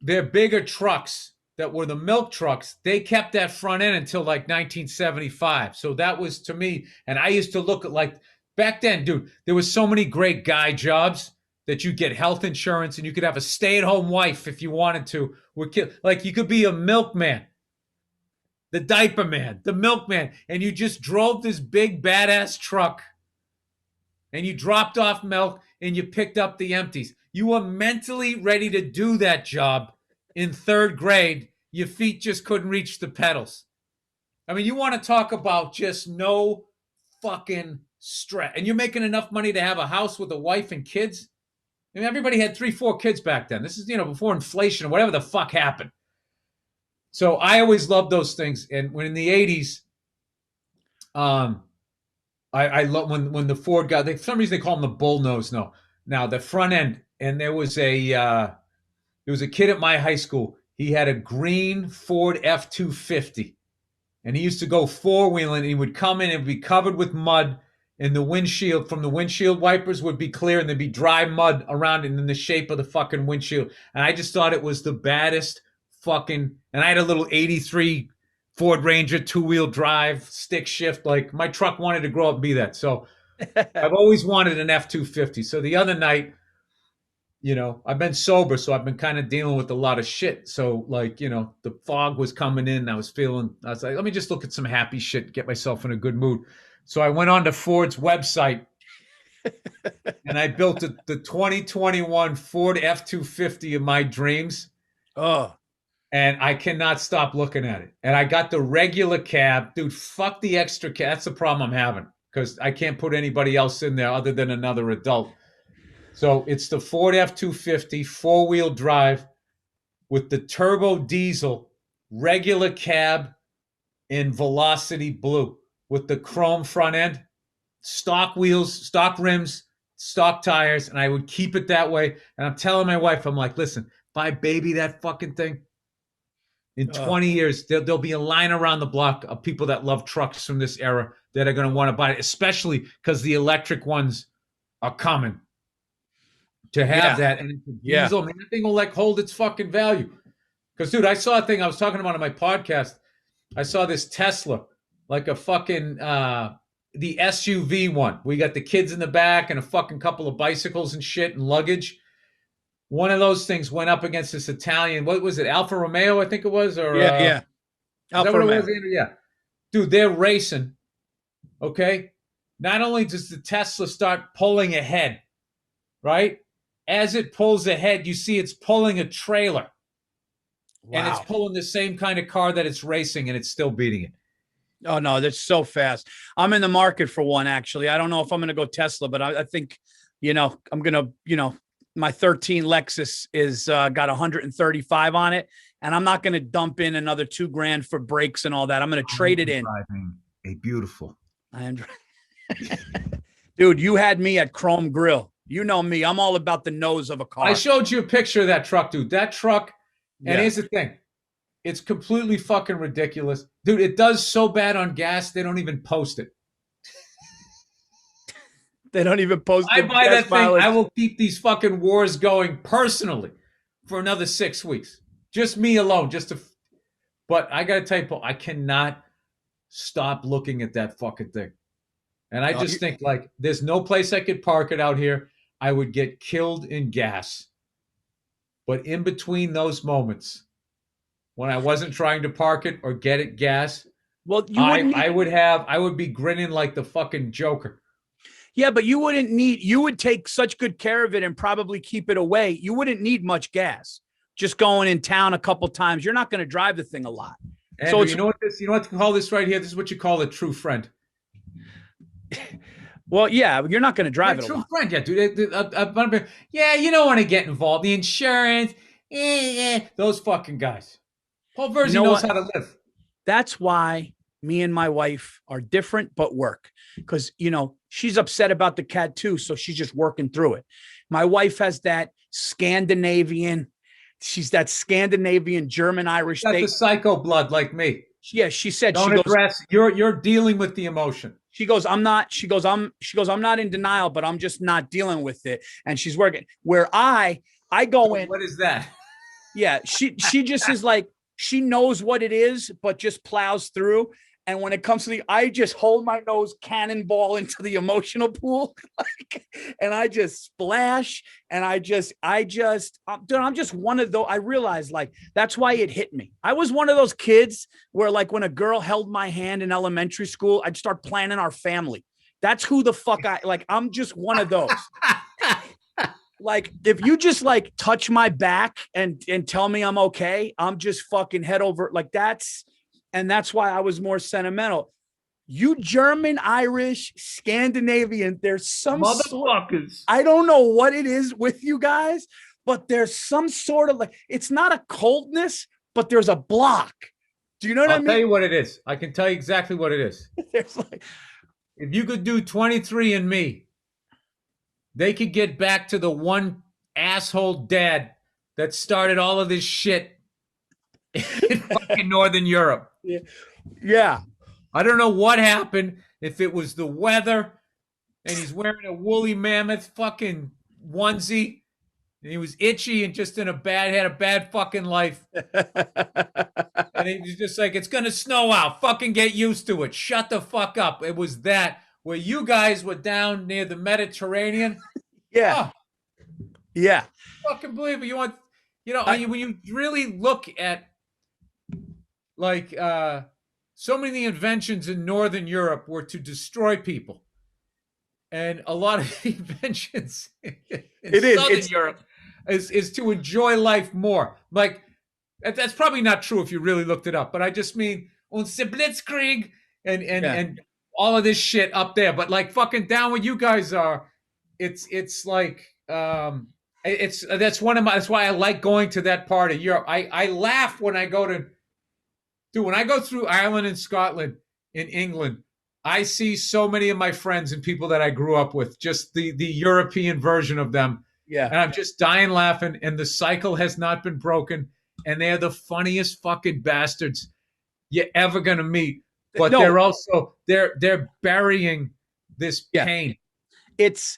They're bigger trucks that were the milk trucks. They kept that front end until like 1975. So that was to me, and I used to look at back then, dude, there was so many great guy jobs that you get health insurance and you could have a stay-at-home wife if you wanted to. Like you could be a milkman, the diaper man, the milkman, and you just drove this big badass truck and you dropped off milk and you picked up the empties. You were mentally ready to do that job in 3rd grade. Your feet just couldn't reach the pedals. You want to talk about just no fucking stress. And you're making enough money to have a house with a wife and kids. Everybody had 3-4 kids back then. This is, before inflation or whatever the fuck happened. So I always loved those things. And when in the 80s, I love when the Ford guy, for some reason they call him the bullnose now the front end. And there was a kid at my high school. He had a green Ford F-250, and he used to go 4-wheeling, and he would come in and be covered with mud, and the windshield wipers would be clear, and there'd be dry mud around it in the shape of the fucking windshield. And I just thought it was the baddest fucking, and I had a little 83 Ford Ranger 2-wheel drive, stick shift. Like my truck wanted to grow up and be that. So I've always wanted an F-250. So the other night, I've been sober, so I've been kind of dealing with a lot of shit. So the fog was coming in. I was like, let me just look at some happy shit, get myself in a good mood. So I went on to Ford's website and I built the 2021 Ford F-250 of my dreams.
Oh,
and I cannot stop looking at it. And I got the regular cab. Dude, fuck the extra cab. That's the problem I'm having because I can't put anybody else in there other than another adult. So it's the Ford F-250 4-wheel drive with the turbo diesel, regular cab in Velocity blue with the chrome front end, stock wheels, stock rims, stock tires, and I would keep it that way. And I'm telling my wife, I'm like, listen, if I baby that fucking thing, in 20 years, there'll be a line around the block of people that love trucks from this era that are going to want to buy it, especially because the electric ones are coming. To have that, and it's a diesel, man, that thing will hold its fucking value. Because, dude, I saw a thing I was talking about on my podcast. I saw this Tesla, like a fucking the SUV one. We got the kids in the back and a fucking couple of bicycles and shit and luggage. One of those things went up against this Italian. What was it? Alfa Romeo, I think it was, or
Yeah.
is
Alfa
that what
Romeo.
it was? Yeah, dude, they're racing. Okay, not only does the Tesla start pulling ahead, right? As it pulls ahead, you see it's pulling a trailer, and it's
Wow.
pulling the same kind of car that it's racing, and it's still beating it.
Oh no, that's so fast. I'm in the market for one, actually. I don't know if I'm going to go Tesla, but I think, I'm going to, my 13 Lexus is got 135 on it, and I'm not going to dump in another $2,000 for brakes and all that. I'm going to trade it in.
Driving a beautiful.
Dude, you had me at Chrome Grill. You know me. I'm all about the nose of a car.
I showed you a picture of that truck, dude. That truck, and
Yeah.
here's the thing. It's completely fucking ridiculous. Dude, it does so bad on gas, they don't even post it.
They don't even post
I
the
buy
gas
that thing.
mileage.
I will keep these fucking wars going personally for another 6 weeks. Just me alone. But I got to tell you, Paul, I cannot stop looking at that fucking thing. And I just think, like, there's no place I could park it out here. I would get killed in gas. But in between those moments, when I wasn't trying to park it or get it gas,
Well,
I would be grinning like the fucking Joker.
Yeah, but you would take such good care of it and probably keep it away. You wouldn't need much gas. Just going in town a couple times. You're not going to drive the thing a lot.
Andrew, you know what to call this right here? This is what you call a true friend.
Well, yeah, you're not going to drive it a
True
lot.
friend, yeah, dude. Yeah, you don't want to get involved. The insurance, those fucking guys. Paul Virzi knows how to live.
That's why me and my wife are different, but work. Because, she's upset about the cat too. So she's just working through it. My wife has that Scandinavian German Irish.
Got the psycho blood like me.
Yeah, she said,
you're dealing with the emotion.
She goes, I'm not in denial, but I'm just not dealing with it. And she's working where I go in.
What is that?
Yeah. She just is like, she knows what it is, but just plows through. And when it comes to I just hold my nose cannonball into the emotional pool, and I just splash. And I'm just one of those. I realized that's why it hit me. I was one of those kids where when a girl held my hand in elementary school, I'd start planning our family. That's who the fuck I'm just one of those. If you just touch my back and tell me I'm okay, I'm just fucking head over and that's why I was more sentimental. You German, Irish, Scandinavian, there's some
motherfuckers.
I don't know what it is with you guys, but there's some sort of it's not a coldness, but there's a block. Do you know what I mean?
I'll tell you what it is. I can tell you exactly what it is.
There's
if you could do 23andMe, they could get back to the one asshole dad that started all of this shit in fucking Northern Europe.
Yeah.
I don't know what happened, if it was the weather and he's wearing a woolly mammoth fucking onesie and he was itchy and just had a bad fucking life. And he was just like, it's going to snow out. Fucking get used to it. Shut the fuck up. It was that where you guys were down near the Mediterranean.
Yeah.
Oh,
yeah.
Fucking believe it. When you really look at so many of the inventions in Northern Europe were to destroy people. And a lot of the inventions in Southern Europe is to enjoy life more. That's probably not true if you really looked it up, but I just mean unser Blitzkrieg and all of this shit up there. But fucking down where you guys are, that's why I like going to that part of Europe. I laugh when I go through Ireland and Scotland in England. I see so many of my friends and people that I grew up with, just the European version of them.
Yeah.
And I'm just dying laughing, and the cycle has not been broken. And they're the funniest fucking bastards you're ever going to meet. But they're also, they're burying this pain.
It's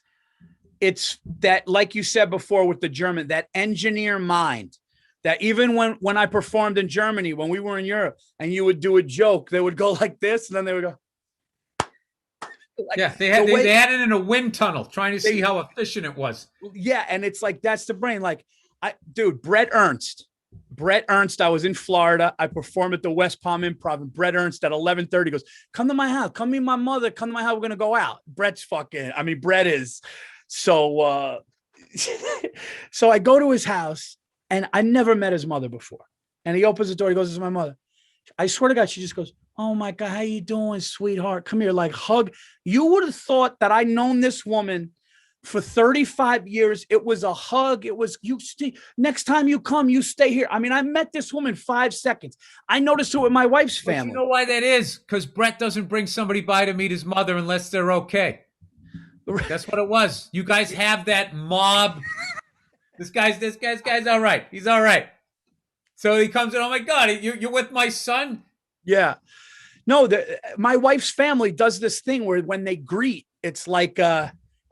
that, like you said before with the German, that engineer mind. That even when I performed in Germany, when we were in Europe, and you would do a joke, they would go like this, and then they would go. Like
Yeah, they
the way,
they had it in a wind tunnel trying to
They-
see how efficient it was.
yeah, and it's like that's the brain. Like, dude, Brett Ernst. I was in Florida. I performed at the West Palm Improv, and Brett Ernst at 11:30 goes, "Come to my house. Come meet my mother. Come to my house. We're gonna go out." Brett's fucking. I mean, Brett is so. So I go to his house, and I never met his mother before. And he opens the door. He goes, "This is my mother." I swear to God, she just goes, "Oh my God, how you doing, sweetheart? Come here, like hug." You would have thought that I'd known this woman for 35 years. It was a hug. It was, you stay, next time you come, you stay here. I mean, I met this woman 5 seconds. I noticed it with my wife's family.
But you know why that is? Because Brett doesn't bring somebody by to meet his mother unless they're okay. That's what it was. You guys have that mob. This guy's all right. He's all right. So he comes in. Oh my God, you're with my son?
Yeah. No, my wife's family does this thing where when they greet, it's like,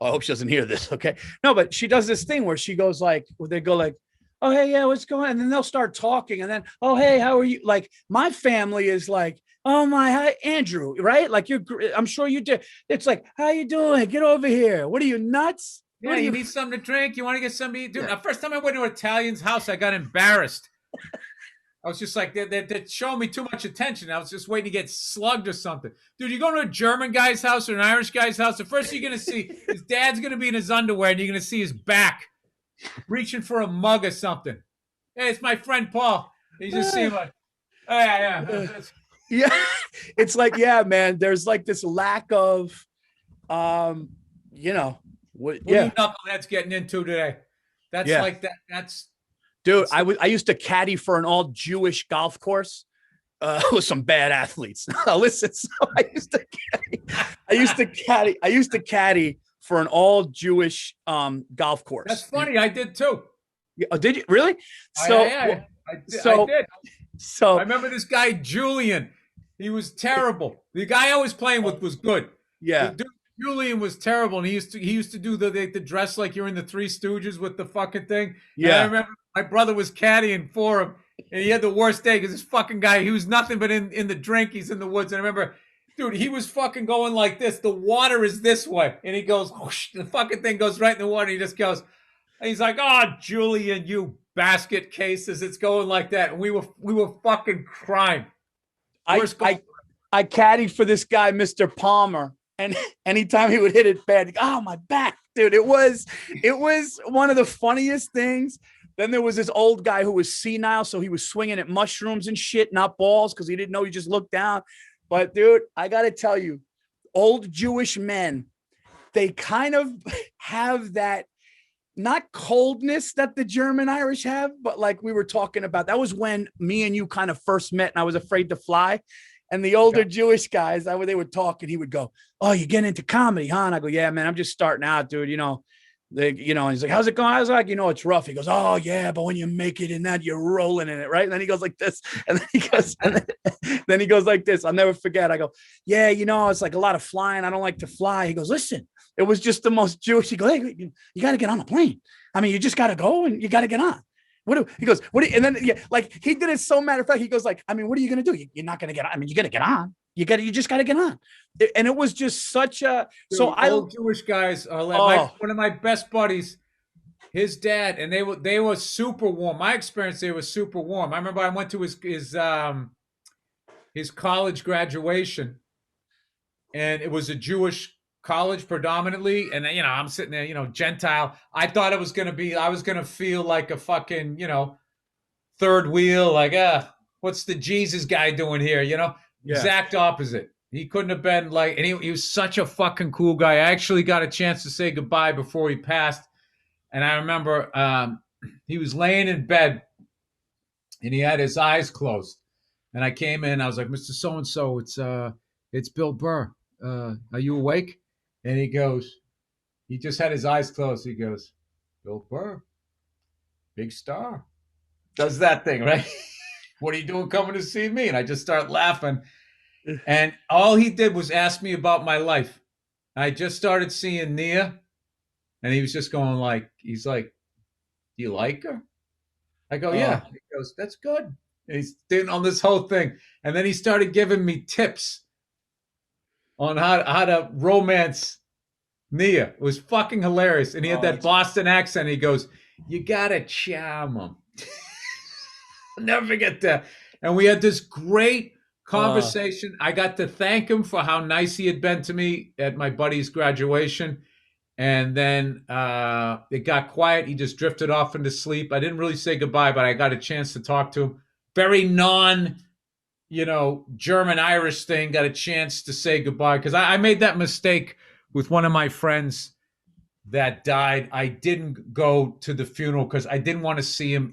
I hope she doesn't hear this. Okay. No, but she does this thing where she goes like, where they go like, "Oh, hey, yeah, what's going on?" And then they'll start talking. And then, "Oh, hey, how are you?" Like my family is like, "Oh my, hi, Andrew," right? Like I'm sure you do. It's like, "How you doing? Get over here. What are you, nuts?"
Yeah, you need something to drink. You want to get something to eat? Dude,
Yeah.
the first time I went to an Italian's house, I got embarrassed. I was just like, they're showing me too much attention. I was just waiting to get slugged or something. Dude, you go to a German guy's house or an Irish guy's house, the first thing you're going to see, his dad's going to be in his underwear, and you're going to see his back reaching for a mug or something. Hey, it's my friend Paul. You just see him like, oh, yeah.
Yeah. It's like, yeah, man, there's like this lack of, you know,
What are you knuckleheads getting into today? That's like that.
Dude, I used to caddy for an all Jewish golf course with some bad athletes. Listen, so I used to caddy for an all Jewish golf course.
That's funny. I did too.
Oh, did you really? So
I did.
So
I remember this guy Julian. He was terrible. The guy I was playing with was good.
Yeah.
Dude, Julian was terrible, and he used to do the dress like you're in the Three Stooges with the fucking thing.
Yeah.
And I remember my brother was caddying for him, and he had the worst day because this fucking guy, he was nothing but in the drink. He's in the woods, and I remember, dude, he was fucking going like this. The water is this way, and he goes, whoosh, the fucking thing goes right in the water. He just goes, and he's like, "Oh, Julian, you basket cases, it's going like that." And we were fucking crying.
I caddied for this guy, Mr. Palmer. And anytime he would hit it bad, oh, my back, dude. It was one of the funniest things. Then there was this old guy who was senile, so he was swinging at mushrooms and shit, not balls, because he didn't know. He just looked down. But dude, I got to tell you, old Jewish men, they kind of have that, not coldness that the German Irish have, but like we were talking about. That was when me and you kind of first met, and I was afraid to fly. And the older Jewish guys, they would talk, and he would go, "Oh, you getting into comedy, huh?" And I go, "Yeah, man, I'm just starting out, dude. And he's like, "How's it going?" I was like, "It's rough." He goes, "Oh yeah, but when you make it in that, you're rolling in it, right?" And then he goes like this, and then he goes, then he goes like this. I'll never forget. I go, "Yeah, it's like a lot of flying. I don't like to fly." He goes, "Listen, it was just the most Jewish." He goes, "Hey, you got to get on a plane. I mean, you just got to go and you got to get on." He goes, and then like he did it so matter of fact. He goes like, "I mean, what are you gonna do? You're not gonna get on. I mean, you gotta get on. You just gotta get on." And it was just such a.
Dude,
so
old Jewish guys are like one of my best buddies. His dad, and they were super warm. My experience, they were super warm. I remember I went to his college graduation, and it was a Jewish college predominantly, and I'm sitting there, Gentile. I thought I was gonna feel like a fucking, third wheel, like, what's the Jesus guy doing here? Exact opposite. He couldn't have been like, and he was such a fucking cool guy. I actually got a chance to say goodbye before he passed, and I remember he was laying in bed, and he had his eyes closed, and I came in. I was like, "Mr. So and So, it's Bill Burr. Are you awake?" And he just had his eyes closed. He goes, "Bill Burr, big star." Does that thing, right? "What are you doing coming to see me?" And I just start laughing. And all he did was ask me about my life. I just started seeing Nia. And he was just going like, he's like, "Do you like her?" I go, "Yeah." He goes, "That's good." And he's doing on this whole thing. And then he started giving me tips on how to romance Nia. It was fucking hilarious. And he had that Boston accent. He goes, "You gotta charm him." I'll never forget that. And we had this great conversation. I got to thank him for how nice he had been to me at my buddy's graduation. And then it got quiet. He just drifted off into sleep. I didn't really say goodbye, but I got a chance to talk to him. Very German Irish thing. Got a chance to say goodbye because I made that mistake with one of my friends that died. I didn't go to the funeral because I didn't want to see him.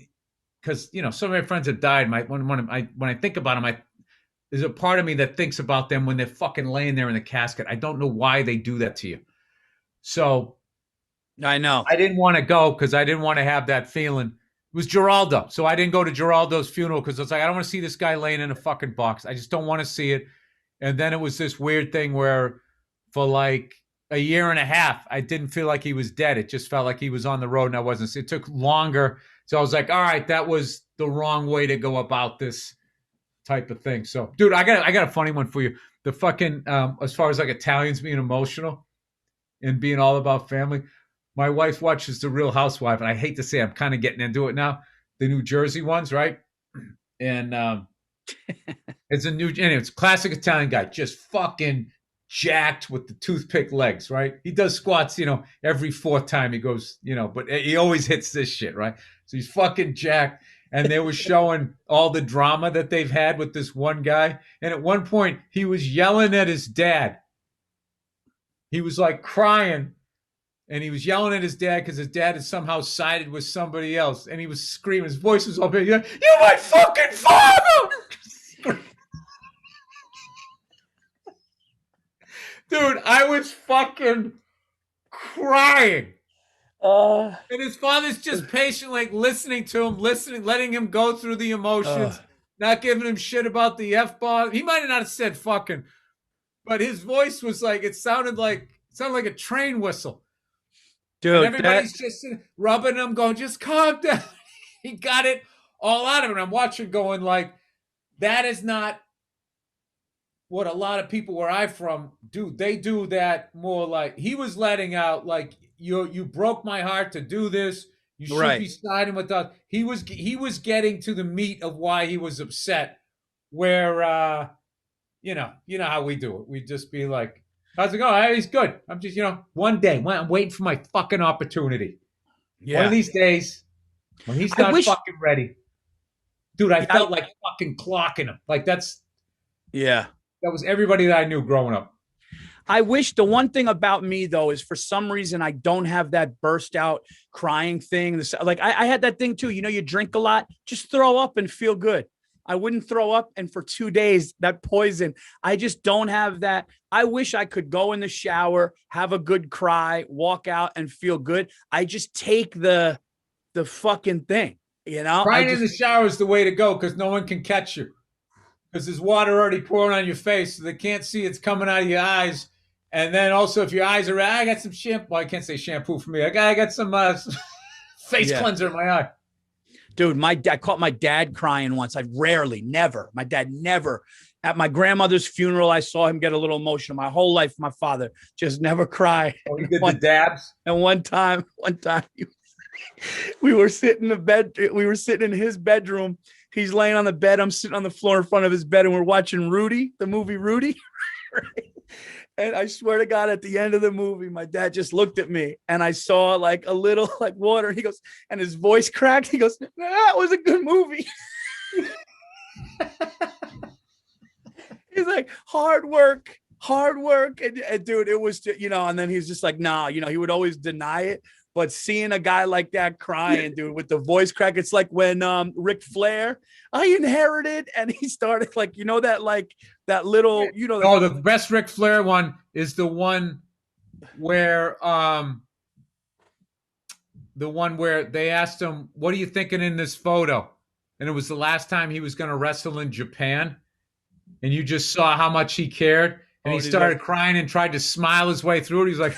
Because some of my friends that died. When I think about them, there's a part of me that thinks about them when they're fucking laying there in the casket. I don't know why they do that to you. So
I know
I didn't want to go because I didn't want to have that feeling. It was Geraldo. So I didn't go to Geraldo's funeral because I was like, I don't want to see this guy laying in a fucking box. I just don't want to see it. And then it was this weird thing where for like a year and a half, I didn't feel like he was dead. It just felt like he was on the road and I wasn't. It took longer. So I was like, all right, that was the wrong way to go about this type of thing. So, dude, I got a funny one for you. The fucking, as far as like Italians being emotional and being all about family, my wife watches The Real Housewife, and I hate to say I'm kind of getting into it now. The New Jersey ones, right? And it's a classic Italian guy, just fucking jacked with the toothpick legs, right? He does squats, every fourth time he goes, but he always hits this shit, right? So he's fucking jacked. And they were showing all the drama that they've had with this one guy. And at one point, he was yelling at his dad. He was like crying. And he was yelling at his dad because his dad had somehow sided with somebody else. And he was screaming. His voice was all big. You're my fucking father! Dude, I was fucking crying. And his father's just patiently listening to him, letting him go through the emotions, not giving him shit about the F-bomb. He might have not said fucking, but his voice was like, it sounded like a train whistle. Dude, and everybody's just rubbing him, going, just calm down. He got it all out of it. And I'm watching going like, that is not what a lot of people where I'm from do. They do that more like, he was letting out like, you broke my heart to do this. You should be siding with us. He was getting to the meat of why he was upset. Where you know how we do it. We just be like, how's it going? Hey, he's good. I'm just one day. I'm waiting for my fucking opportunity. Yeah. One of these days when he's not fucking ready, dude. I felt like fucking clocking him. Like that was everybody that I knew growing up.
I wish the one thing about me, though, is for some reason I don't have that burst out crying thing. Like I had that thing, too. You drink a lot, just throw up and feel good. I wouldn't throw up. And for 2 days, that poison, I just don't have that. I wish I could go in the shower, have a good cry, walk out and feel good. I just take the fucking thing,
Crying in the shower is the way to go because no one can catch you. Because there's water already pouring on your face, so they can't see it's coming out of your eyes. And then also, if your eyes are, I got some shampoo. Well, I can't say shampoo for me. I got some face cleanser in my eye.
Dude, I caught my dad crying once. My dad never. At my grandmother's funeral, I saw him get a little emotional. My whole life, my father just never cried.
Oh, he did the dabs?
And one time, we were sitting in the bed. We were sitting in his bedroom. He's laying on the bed. I'm sitting on the floor in front of his bed, and we're watching Rudy, the movie Rudy. Right? And I swear to God, at the end of the movie, my dad just looked at me and I saw like a little like water. He goes, and his voice cracked. He goes, that was a good movie. He's like, hard work. And dude, it was, and then he's just like, nah, he would always deny it. But seeing a guy like that crying, dude, with the voice crack, it's like when Ric Flair, I inherited, and he started like, that little,
Oh, the best Ric Flair one is the one where they asked him, what are you thinking in this photo? And it was the last time he was going to wrestle in Japan. And you just saw how much he cared. And he started crying and tried to smile his way through it. He's like,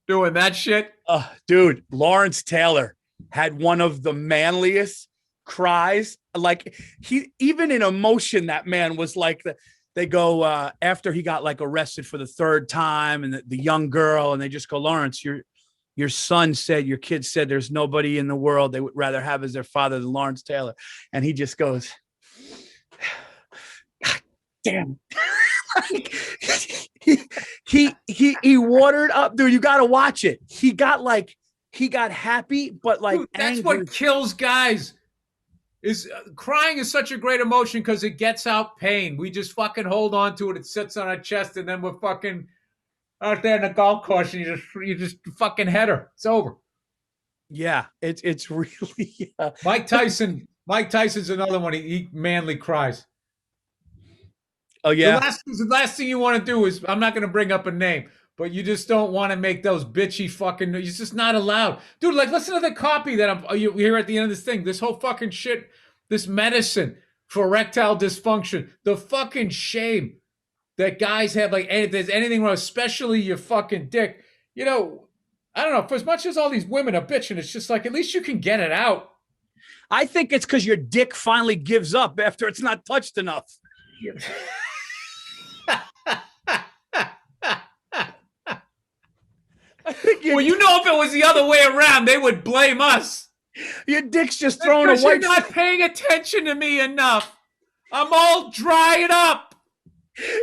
doing that shit.
Dude, Lawrence Taylor had one of the manliest cries. Like he, even in emotion, that man was like they go after he got like arrested for the third time, and the young girl, and they just go, Lawrence, your son said, your kid said there's nobody in the world they would rather have as their father than Lawrence Taylor. And he just goes, God damn. he watered up, dude. You got to watch it. He got happy, but like, dude,
that's
angry.
what kills guys. Is crying is such a great emotion because it gets out pain. We just fucking hold on to it. It sits on our chest, and then we're fucking out there in the golf course, and you just fucking header. It's over.
Yeah, it's really
Mike Tyson's another one. He manly cries.
Oh yeah.
The last thing you want to do is, I'm not going to bring up a name, but you just don't want to make those bitchy fucking. It's just not allowed, dude. Like, listen to the copy that you hear at the end of this thing. This whole fucking shit. This medicine for erectile dysfunction. The fucking shame that guys have. Like, if there's anything wrong, especially your fucking dick. You know, I don't know. For as much as all these women are bitching, it's just like, at least you can get it out.
I think it's because your dick finally gives up after it's not touched enough.
Well, you know, if it was the other way around, they would blame us.
Your dick's just throwing a white.
You're not paying attention to me enough. I'm all dried up.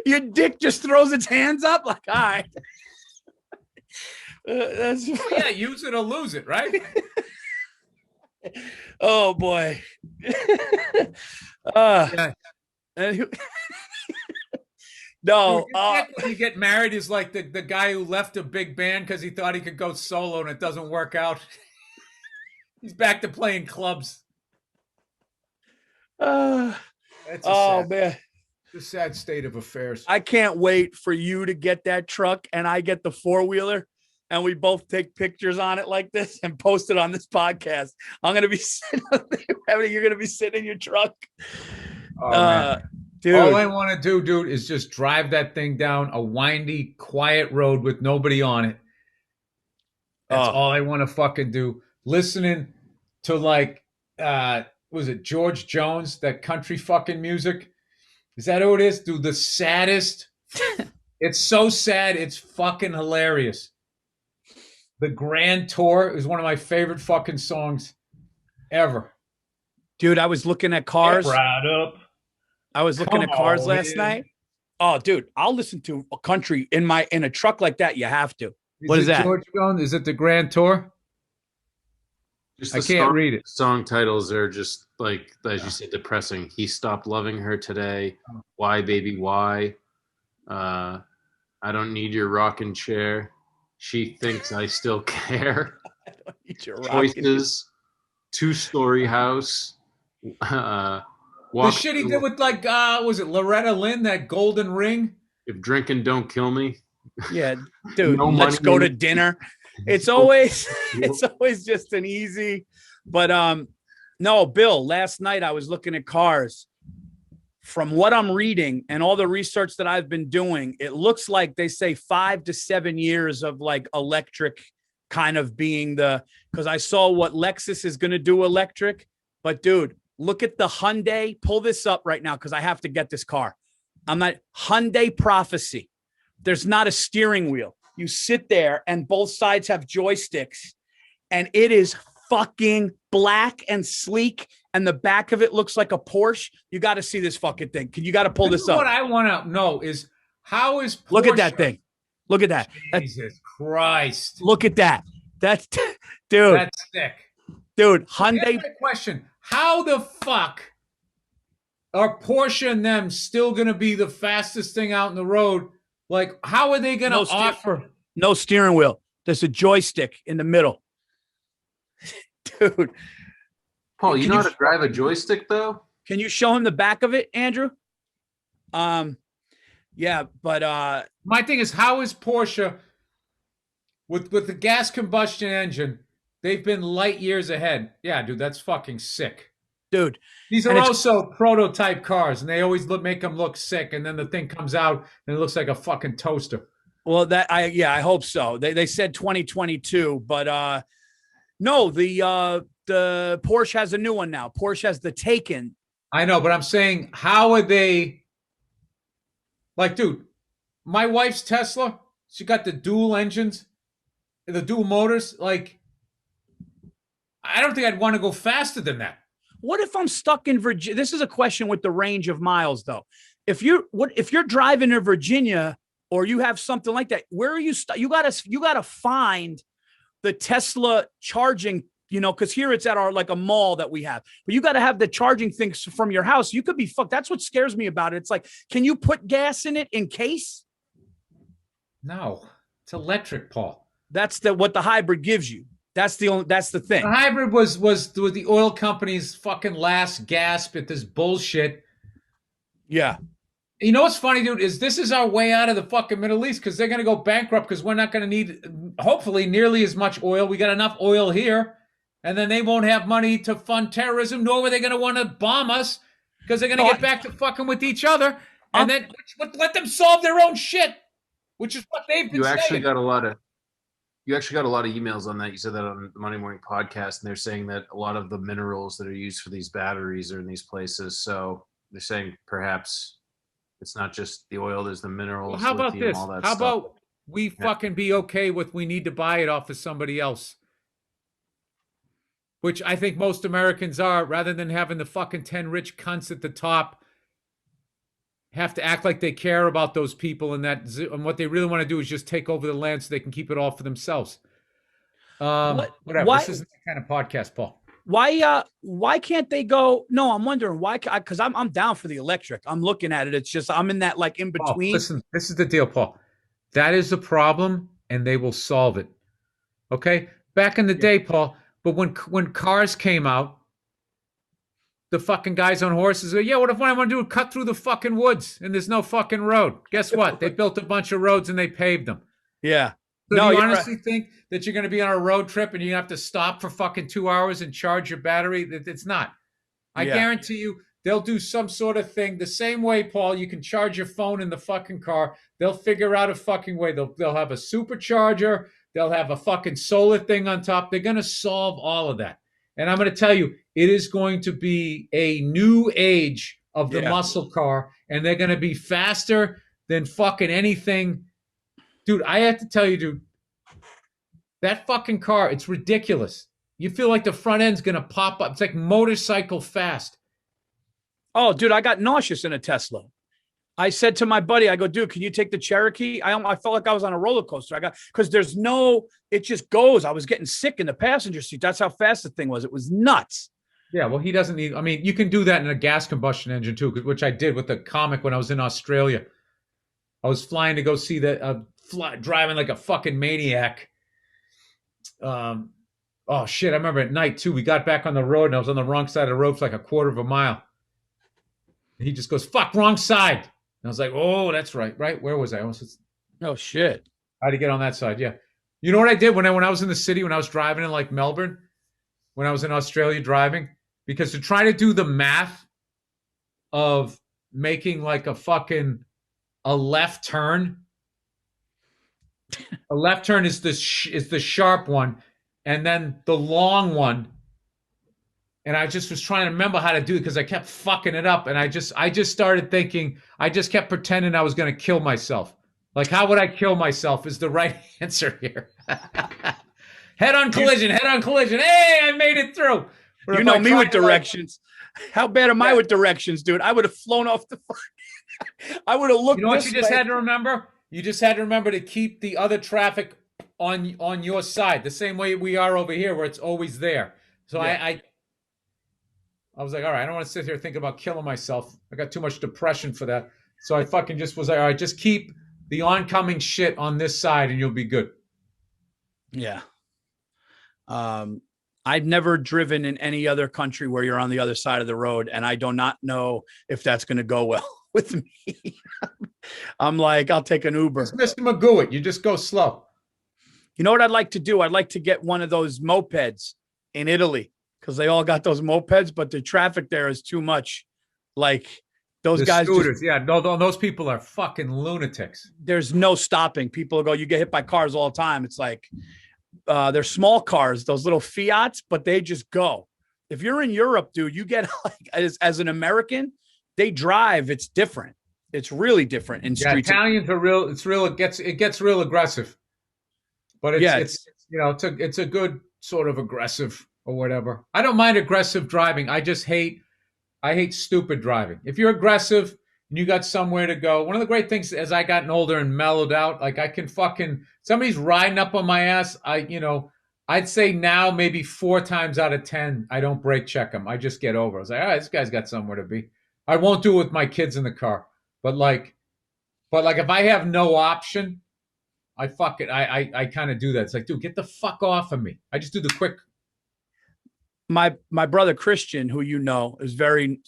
Your dick just throws its hands up like, all right. That's
yeah, use it or lose it, right?
Oh boy.
Yeah.
No,
when you get married is like the guy who left a big band because he thought he could go solo and it doesn't work out. He's back to playing clubs.
Man,
it's a sad state of affairs.
I can't wait for you to get that truck and I get the 4-wheeler and we both take pictures on it like this and post it on this podcast. I'm gonna be sitting there, you're gonna be sitting in your truck.
Oh, man. Dude. All I want to do, dude, is just drive that thing down a windy, quiet road with nobody on it. That's all I want to fucking do. Listening to like, was it George Jones, that country fucking music? Is that who it is? Dude, the saddest. It's so sad. It's fucking hilarious. The Grand Tour is one of my favorite fucking songs ever.
Dude, I was looking at Cars.
Right up.
I was looking at Cars last night. Oh, dude, I'll listen to a country in a truck like that. You have to. What is that?
George Jones? Is it the Grand Tour?
I can't read it. Song titles are just like, as you said, depressing. He stopped loving her today. Why, baby, why? I don't need your rocking chair. She thinks I still care.
I don't need your
Choices. 2-story house.
The shit he did with like, was it Loretta Lynn, that Golden Ring?
If drinking don't kill me.
Yeah, dude, let's go to dinner. It's always just an easy, but no, Bill, last night I was looking at Cars. From what I'm reading and all the research that I've been doing, it looks like they say 5 to 7 years of like electric kind of being because I saw what Lexus is going to do electric, but dude, look at the Hyundai. Pull this up right now because I have to get this car. Hyundai Prophecy. There's not a steering wheel. You sit there and both sides have joysticks and it is fucking black and sleek. And the back of it looks like a Porsche. You got to see this fucking thing. You got to pull this up.
What I want to know is how is Porsche?
Look at that thing. Look at that.
Jesus Christ.
Look at that. That's dude.
That's sick.
Dude, Hyundai.
Question. How the fuck are Porsche and them still going to be the fastest thing out in the road? Like, how are they going to offer?
No steering wheel. There's a joystick in the middle. Dude.
Paul, you know how to drive a joystick, though?
Can you show him the back of it, Andrew? Yeah, but
my thing is, how is Porsche with the gas combustion engine? They've been light years ahead. Yeah, dude, that's fucking sick.
Dude.
These are also prototype cars, and they always make them look sick, and then the thing comes out, and it looks like a fucking toaster.
Well, I hope so. They said 2022, but no, the Porsche has a new one now. Porsche has the Taycan.
I know, but I'm saying, how are they Like, dude, my wife's Tesla, she got the dual engines, the dual motors. Like, I don't think I'd want to go faster than that.
What if I'm stuck in Virginia? This is a question with the range of miles, though. If you're driving to Virginia or you have something like that, where are you? You gotta find the Tesla charging. Because here it's at a mall that we have, but you got to have the charging things from your house. You could be fucked. That's what scares me about it. It's like, can you put gas in it in case?
No, it's electric, Paul.
That's what the hybrid gives you. That's the thing.
The hybrid was the oil company's fucking last gasp at this bullshit.
Yeah.
You know what's funny, dude, is this is our way out of the fucking Middle East because they're going to go bankrupt because we're not going to need, hopefully, nearly as much oil. We got enough oil here. And then they won't have money to fund terrorism, nor are they going to want to bomb us because they're going to get back to fucking with each other. And then let them solve their own shit, which is what they've been saying.
You actually got a lot of emails on that. You said that on the Monday Morning Podcast, and they're saying that a lot of the minerals that are used for these batteries are in these places. So they're saying perhaps it's not just the oil, there's the minerals.
Well, how about
lithium,
this?
all that
How
stuff.
about we fucking be okay with we need to buy it off of somebody else? Which I think most Americans are, rather than having the fucking 10 rich cunts at the top have to act like they care about those people and what they really want to do is just take over the land so they can keep it all for themselves. Whatever. This isn't the kind of podcast, Paul.
Why can't they go? No, I'm wondering why, because I'm down for the electric. I'm looking at it. It's just, I'm in that in between.
Listen, this is the deal, Paul. That is the problem and they will solve it. Okay. Back in the day, Paul, but when cars came out, the fucking guys on horses go, yeah, what if I want to do is cut through the fucking woods and there's no fucking road? Guess what? They built a bunch of roads and they paved them.
Yeah.
So do you honestly think that you're going to be on a road trip and you have to stop for fucking 2 hours and charge your battery? It's not. I guarantee you they'll do some sort of thing. The same way, Paul, you can charge your phone in the fucking car. They'll figure out a fucking way. They'll have a supercharger. They'll have a fucking solar thing on top. They're going to solve all of that. And I'm going to tell you, it is going to be a new age of the muscle car, and they're going to be faster than fucking anything. Dude, I have to tell you, dude, that fucking car, it's ridiculous. You feel like the front end's going to pop up. It's like motorcycle fast.
Oh, dude, I got nauseous in a Tesla. I said to my buddy, I go, dude, can you take the Cherokee? I felt like I was on a roller coaster. Because it just goes. I was getting sick in the passenger seat. That's how fast the thing was. It was nuts.
Yeah, well, he doesn't need, you can do that in a gas combustion engine too, which I did with the comic when I was in Australia. I was flying to go see driving like a fucking maniac. Oh shit, I remember at night too, we got back on the road and I was on the wrong side of the road for like a quarter of a mile. And he just goes, fuck, wrong side. And I was like, oh, that's right. Right? Where was I?
Oh, shit.
I had to get on that side, yeah. You know what I did when I was in the city, when I was driving in like Melbourne, when I was in Australia driving? Because to try to do the math of making like a left turn, a left turn is the sharp one, and then the long one. And I just was trying to remember how to do it because I kept fucking it up. And I just started thinking, I just kept pretending I was going to kill myself. Like, how would I kill myself is the right answer here. Head-on collision. Hey, I made it through.
But you know me with directions. How bad am I with directions, dude? I would have flown off the I would have looked.
You know what you just had to remember? You just had to remember to keep the other traffic on your side, the same way we are over here, where it's always there. So yeah. I was like, all right, I don't want to sit here thinking about killing myself. I got too much depression for that. So I fucking just was like, all right, just keep the oncoming shit on this side and you'll be good.
Yeah. I've never driven in any other country where you're on the other side of the road, and I do not know if that's going to go well with me. I'm like, I'll take an Uber.
It's Mr. Magoo, you just go slow.
You know what I'd like to do? I'd like to get one of those mopeds in Italy, because they all got those mopeds, but the traffic there is too much. Like those guys.
Scooters, those people are fucking lunatics.
There's no stopping. People go, you get hit by cars all the time. It's like they're small cars, those little Fiats, but they just go. If you're in Europe, dude, you get like as an American, they drive. It's different. It's really different in
Yeah,
streets.
Italians are real. It's real. It gets real aggressive, but it's you know it's a good sort of aggressive or whatever. I don't mind aggressive driving. I hate stupid driving. If you're aggressive and you got somewhere to go, one of the great things as I gotten older and mellowed out, like I can fucking somebody's riding up on my ass. I'd say now maybe 4 times out of 10 I don't brake check them. I just get over. I was like, all right, this guy's got somewhere to be. I won't do it with my kids in the car, but like if I have no option, I fuck it. I kind of do that. It's like, dude, get the fuck off of me. I just do the quick.
My brother Christian, who is very,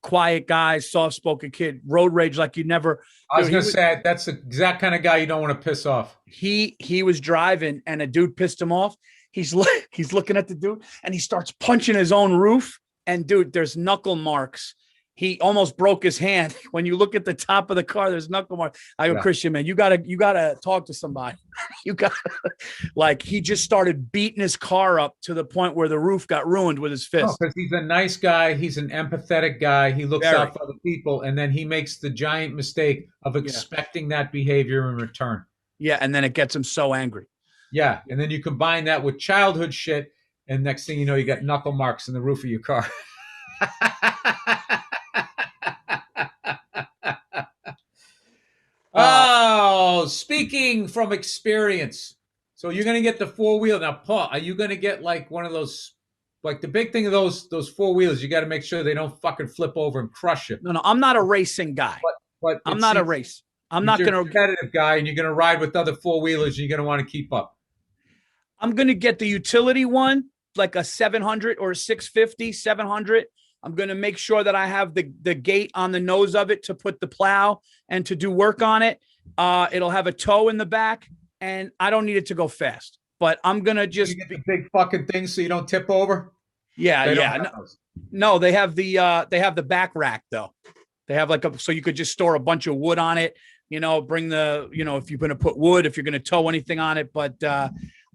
quiet guy, soft-spoken kid, road rage like you never.
I was going to say that's the exact kind of guy you don't want to piss off.
He was driving and a dude pissed him off. He's looking at the dude and he starts punching his own roof. And dude, there's knuckle marks. He almost broke his hand. When you look at the top of the car, there's knuckle marks. I go, Christian, man, you gotta talk to somebody. He just started beating his car up to the point where the roof got ruined with his fist.
Because he's a nice guy. He's an empathetic guy. He looks out for other people. And then he makes the giant mistake of expecting that behavior in return.
Yeah. And then it gets him so angry.
Yeah. And then you combine that with childhood shit. And next thing you know, you got knuckle marks in the roof of your car. Oh, speaking from experience. So you're going to get the 4-wheel. Now, Paul, are you going to get like one of those, like the big thing of those 4-wheelers, you got to make sure they don't fucking flip over and crush you.
No, I'm not a racing guy.
But
I'm not a race. I'm not going to.
Competitive guy, and you're going to ride with other 4-wheelers, and you're going to want to keep up.
I'm going to get the utility one, like a 700 or a 650, 700. I'm going to make sure that I have the gate on the nose of it to put the plow and to do work on it. It'll have a toe in the back, and I don't need it to go fast. But I'm going to just
get the big fucking thing so you don't tip over.
Yeah. No, they have the back rack though. They have so you could just store a bunch of wood on it. Bring the if you're going to put wood, if you're going to tow anything on it. But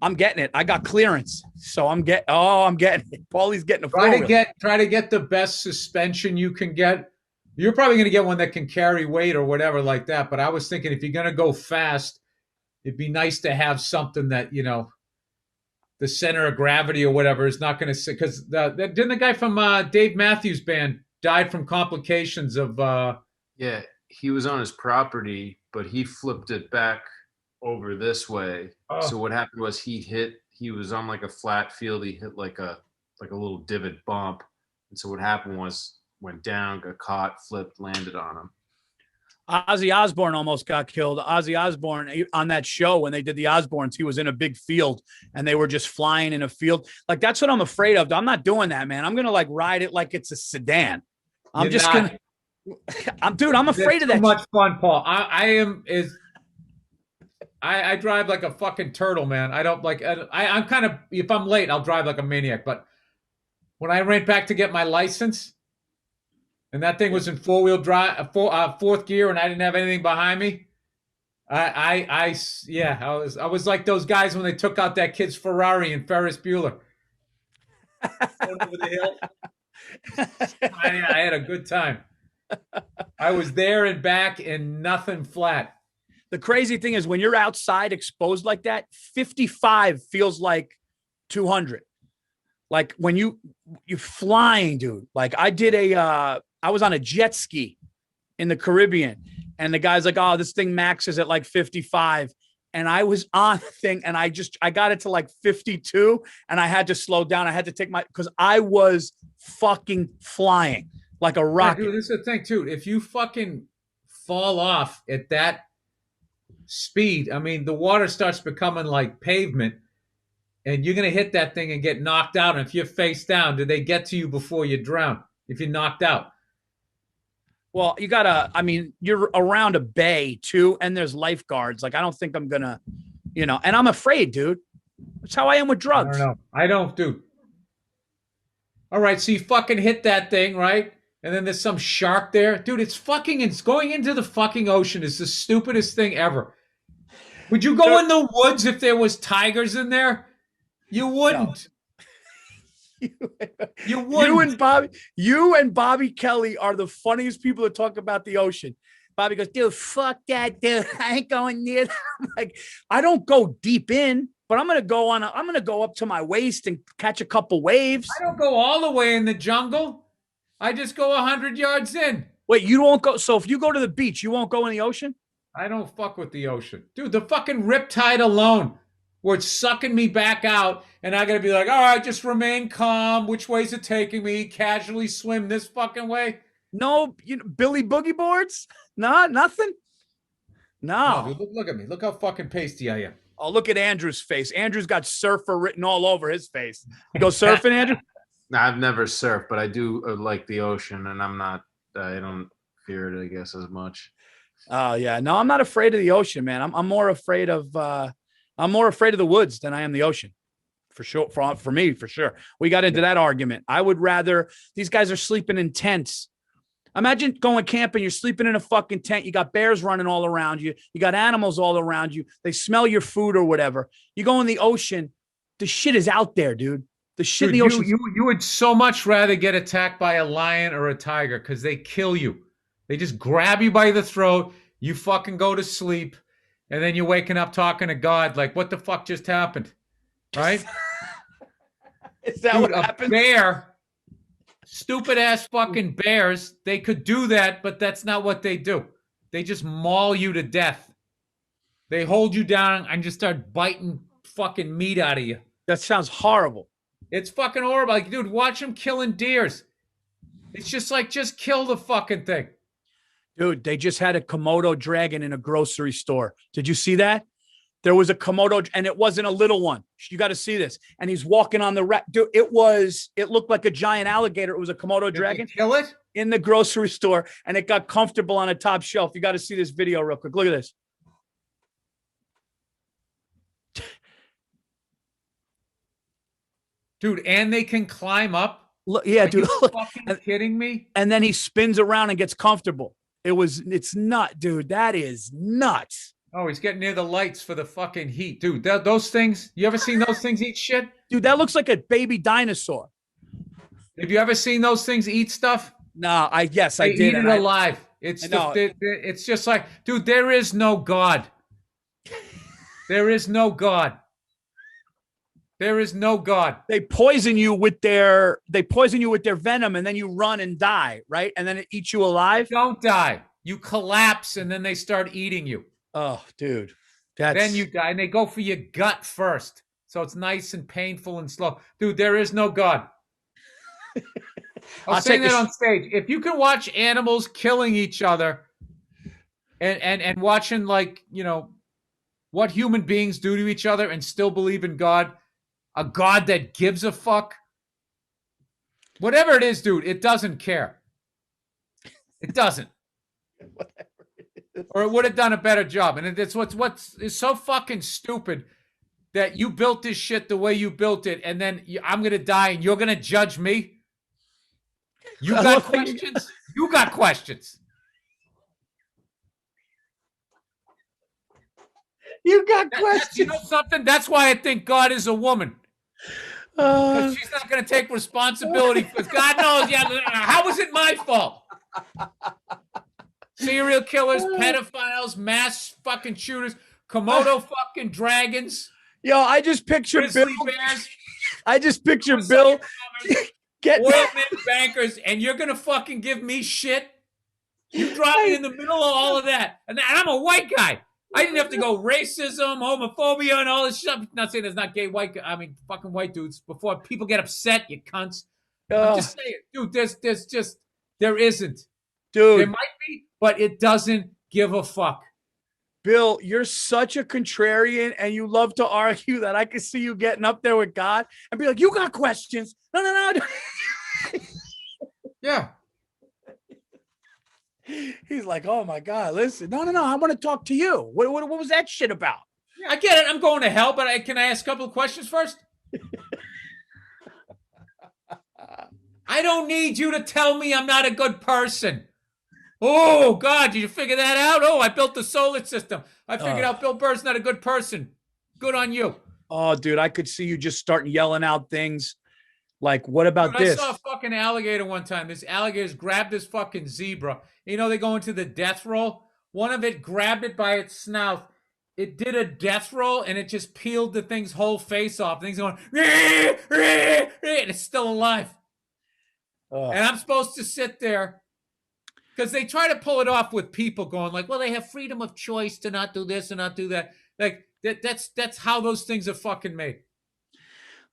I'm getting it. I got clearance, so I'm getting it. Paulie's getting a
try to get the best suspension you can get. You're probably going to get one that can carry weight or whatever like that. But I was thinking if you're going to go fast, it'd be nice to have something that the center of gravity or whatever is not going to sit. Because didn't the guy from Dave Matthews Band died from complications of?
Yeah, he was on his property, but he flipped it back over this way. Oh. So what happened was he was on like a flat field. He hit like a little divot bump. And so what happened was went down, got caught, flipped, landed on him.
Ozzy Osbourne almost got killed. Ozzy Osbourne on that show when they did the Osbournes, he was in a big field and they were just flying in a field. Like, that's what I'm afraid of. I'm not doing that, man. I'm going to ride it like it's a sedan. I'm afraid of that.
Too much fun, Paul. I drive like a fucking turtle, man. I don't like. I'm kind of, if I'm late, I'll drive like a maniac. But when I ran back to get my license, and that thing was in 4-wheel drive, fourth gear, and I didn't have anything behind me. I was like those guys when they took out that kid's Ferrari in Ferris Bueller. Going over the hill. I had a good time. I was there and back and nothing flat.
The crazy thing is when you're outside exposed like that, 55 feels like 200. Like when you're flying, dude. Like I was on a jet ski in the Caribbean and the guy's like, oh, this thing maxes at like 55. And I was on the thing and I got it to like 52 and I had to slow down. I had to take because I was fucking flying like a rocket.
Yeah, dude, this is the thing too. If you fucking fall off at that speed, I mean, the water starts becoming like pavement and you're going to hit that thing and get knocked out. And if you're face down, do they get to you before you drown? If you're knocked out?
Well, you're around a bay too, and there's lifeguards. Like, I don't think I'm gonna, and I'm afraid, dude. That's how I am with drugs.
I don't know. I don't, dude. All right, so you fucking hit that thing, right? And then there's some shark there. Dude, it's going into the fucking ocean is the stupidest thing ever. Would you go in the woods if there was tigers in there? You wouldn't. No.
You and Bobby Kelly are the funniest people to talk about the ocean. Bobby goes, dude, fuck that, dude. I ain't going near that. I'm like, I don't go deep in, but I'm gonna go up to my waist and catch a couple waves.
I don't go all the way in the jungle. I just go 100 yards in.
Wait, you won't go? So if you go to the beach, you won't go in the ocean?
I don't fuck with the ocean. Dude, the fucking riptide alone, where it's sucking me back out, and I gotta be like, all right, just remain calm. Which way's it taking me? Casually swim this fucking way?
No, Billy Boogie boards? No, nothing? No.
No, dude, look at me. Look how fucking pasty I am.
Oh, look at Andrew's face. Andrew's got surfer written all over his face. You go surfing, Andrew?
No, I've never surfed, but I do like the ocean, and I don't fear it, I guess, as much.
Oh yeah, no, I'm not afraid of the ocean, man. I'm more afraid of the woods than I am the ocean, for sure. For me, for sure. We got into that argument. I would rather, these guys are sleeping in tents. Imagine going camping. You're sleeping in a fucking tent. You got bears running all around you. You got animals all around you. They smell your food or whatever. You go in the ocean. The shit is out there, dude. The shit in the ocean.
You would so much rather get attacked by a lion or a tiger because they kill you. They just grab you by the throat. You fucking go to sleep. And then you're waking up talking to God like, what the fuck just happened? Right?
Is that
Dude,
what happened?
A bear, stupid ass fucking bears, they could do that, but that's not what they do. They just maul you to death. They hold you down and just start biting fucking meat out of you.
That sounds horrible.
It's fucking horrible. Like, dude, watch them killing deers. It's just like, just kill the fucking thing.
Dude, they just had a Komodo dragon in a grocery store. Did you see that? There was a Komodo, and it wasn't a little one. You got to see this. And he's walking on the rack. Dude, it looked like a giant alligator. It was a Komodo dragon.
Did they kill it?
In the grocery store, and it got comfortable on a top shelf. You got to see this video real quick. Look at this.
Dude, and they can climb up?
Look, yeah,
Are
dude.
you
Look.
fucking kidding me?
And then he spins around and gets comfortable. It's nuts, dude. That is nuts.
Oh, he's getting near the lights for the fucking heat. Dude, those things, you ever seen those things eat shit?
Dude, that looks like a baby dinosaur.
Have you ever seen those things eat stuff?
No, yes, I
They
did.
eat it alive. It's just like, dude, there is no God. There is no God. There is no God.
They poison you with their venom, and then you run and die, right? And then it eats you alive.
Don't die. You collapse, and then they start eating you.
Oh, dude.
Then you die, and they go for your gut first. So it's nice and painful and slow. Dude, there is no God. I'll say that on stage. If you can watch animals killing each other and watching, like, what human beings do to each other and still believe in God, a God that gives a fuck, whatever it is, dude, it doesn't care. It doesn't. Or it would have done a better job. And it's what's so fucking stupid that you built this shit the way you built it, and then I'm going to die and you're going to judge me? You got questions? You got questions.
You got questions.
You know something? That's why I think God is a woman. Because she's not going to take responsibility. Because God knows, how was it my fault? Serial killers, pedophiles, mass fucking shooters, Komodo fucking dragons.
Yo, I just picture
Grizzly
Bill.
bears.
I just picture Bill.
Oil men bankers, and you're going to fucking give me shit? You drop me in the middle of all of that. And I'm a white guy. I didn't have to go racism, homophobia, and all this stuff. Not saying there's not gay white guys. I mean, fucking white dudes. Before people get upset, you cunts. I'm just saying, dude, there isn't.
Dude.
There might be, but it doesn't give a fuck.
Bill, you're such a contrarian, and you love to argue that I could see you getting up there with God and be like, you got questions. No.
Yeah.
He's like, oh my God, listen, no, I want to talk to you. What was that shit about?
I get it. I'm going to hell, but can I ask a couple of questions first? I don't need you to tell me I'm not a good person. Oh, God, did you figure that out? Oh, I built the solar system. I figured out Bill Burr's not a good person. Good on you.
Oh, dude, I could see you just starting yelling out things like, what about this?
I saw a fucking alligator one time. This alligator's grabbed this fucking zebra. They go into the death roll. One of it grabbed it by its snout. It did a death roll, and it just peeled the thing's whole face off. The thing's going, and it's still alive. And I'm supposed to sit there because they try to pull it off with people going like, well, they have freedom of choice to not do this and not do that. Like that's how those things are fucking made.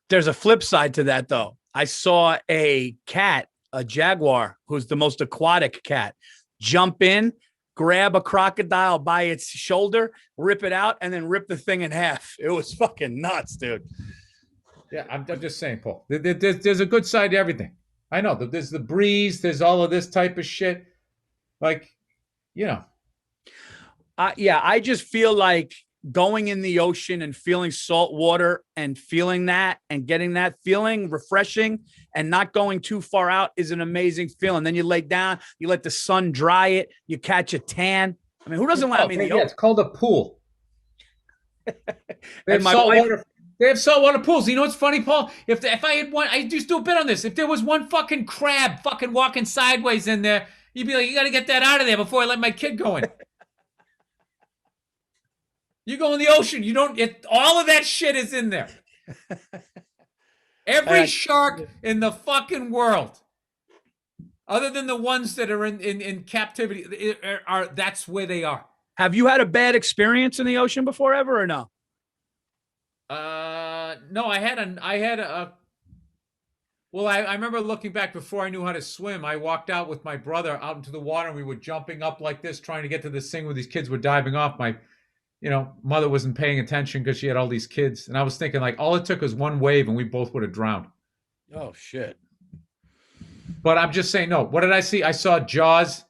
There's a flip side to that, though. I saw a cat, a jaguar, who's the most aquatic cat, jump in, grab a crocodile by its shoulder, rip it out, and then rip the thing in half. It was fucking nuts, dude.
Yeah, I'm just saying, Paul. There's a good side to everything. I know that there's the breeze, there's all of this type of shit. Like, you know.
Yeah, I just feel like going in the ocean and feeling salt water and feeling that and getting that feeling refreshing and not going too far out is an amazing feeling. Then you lay down, you let the sun dry it, you catch a tan. I mean, who doesn't like me in the ocean?
It's called a pool. They have saltwater pools. You know what's funny, Paul? If I had one, I just do a bit on this. If there was one fucking crab fucking walking sideways in there, you'd be like, you got to get that out of there before I let my kid go in. You go in the ocean, you don't. All of that shit is in there. Every shark in the fucking world, other than the ones that are in captivity, that's where they are.
Have you had a bad experience in the ocean before, ever, or no?
No, I had a. Well, I remember looking back before I knew how to swim. I walked out with my brother out into the water, and we were jumping up like this, trying to get to this thing where these kids were diving off. My mother wasn't paying attention because she had all these kids. And I was thinking, like, all it took was one wave and we both would have drowned.
Oh, shit.
But I'm just saying, no. What did I see? I saw Jaws.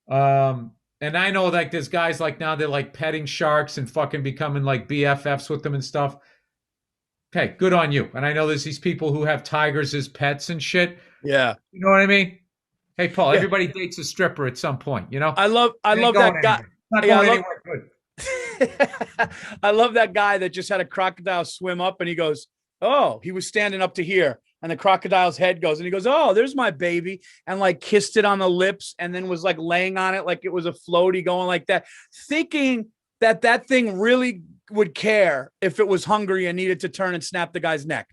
And I know, like, there's guys, like, now they're, like, petting sharks and fucking becoming, like, BFFs with them and stuff. Okay, good on you. And I know there's these people who have tigers as pets and shit.
Yeah.
You know what I mean? Hey, Paul, everybody dates a stripper at some point, you know?
I love that guy.
Not going anywhere good.
I love that guy that just had a crocodile swim up and he goes, oh, he was standing up to here and the crocodile's head goes and he goes, oh, there's my baby, and like kissed it on the lips and then was like laying on it like it was a floaty going like that, thinking that thing really would care if it was hungry and needed to turn and snap the guy's neck.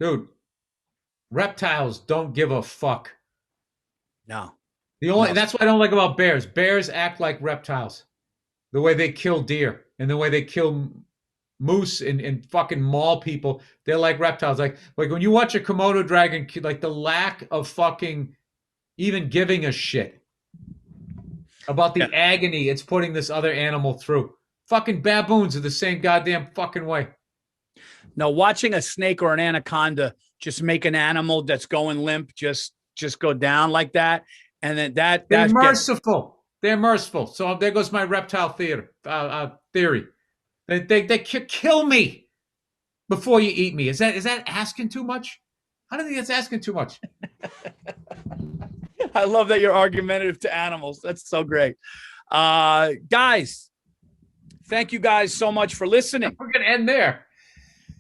Dude, reptiles don't give a fuck.
No.
That's what I don't like about bears. Bears act like reptiles. The way they kill deer and the way they kill moose and fucking maul people, they're like reptiles. Like when you watch a Komodo dragon, like the lack of fucking even giving a shit about the agony it's putting this other animal through. Fucking baboons are the same goddamn fucking way.
No, watching a snake or an anaconda just make an animal that's going limp just go down like that, and then they're
merciful. They're merciful. So there goes my reptile theory. They kill me before you eat me. Is that asking too much? I don't think that's asking too much.
I love that you're argumentative to animals. That's so great. Guys, thank you guys so much for listening.
We're going to end there.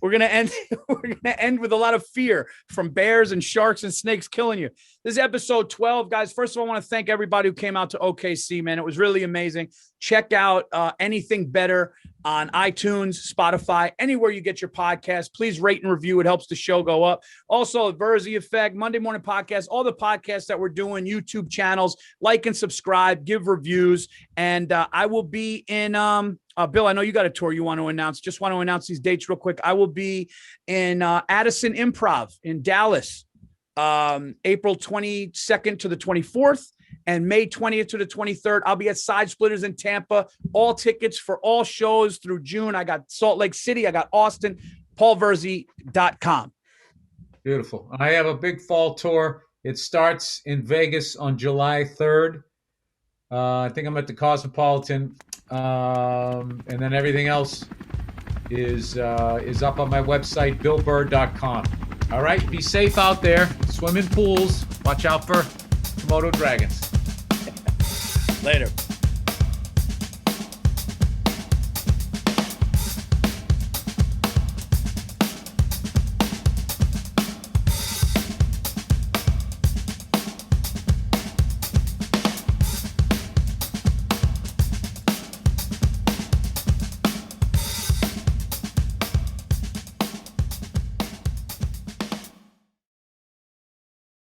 We're gonna end with a lot of fear from bears and sharks and snakes killing you. This is episode 12, guys. First of all, I want to thank everybody who came out to OKC, man. It was really amazing. Check out Anything Better on iTunes, Spotify, anywhere you get your podcast. Please rate and review. It helps the show go up. Also, Virzi Effect, Monday Morning Podcast, all the podcasts that we're doing, YouTube channels. Like and subscribe, give reviews, and I will be in Bill, I know you got a tour you want to announce. Just want to announce these dates real quick. I will be in Addison Improv in Dallas, April 22nd to the 24th and May 20th to the 23rd. I'll be at Side Splitters in Tampa. All tickets for all shows through June. I got Salt Lake City. I got Austin. PaulVirzi.com.
Beautiful. I have a big fall tour. It starts in Vegas on July 3rd. I think I'm at the Cosmopolitan. And then everything else is up on my website, BillBurr.com. All right, be safe out there. Swim in pools. Watch out for Komodo dragons.
Later.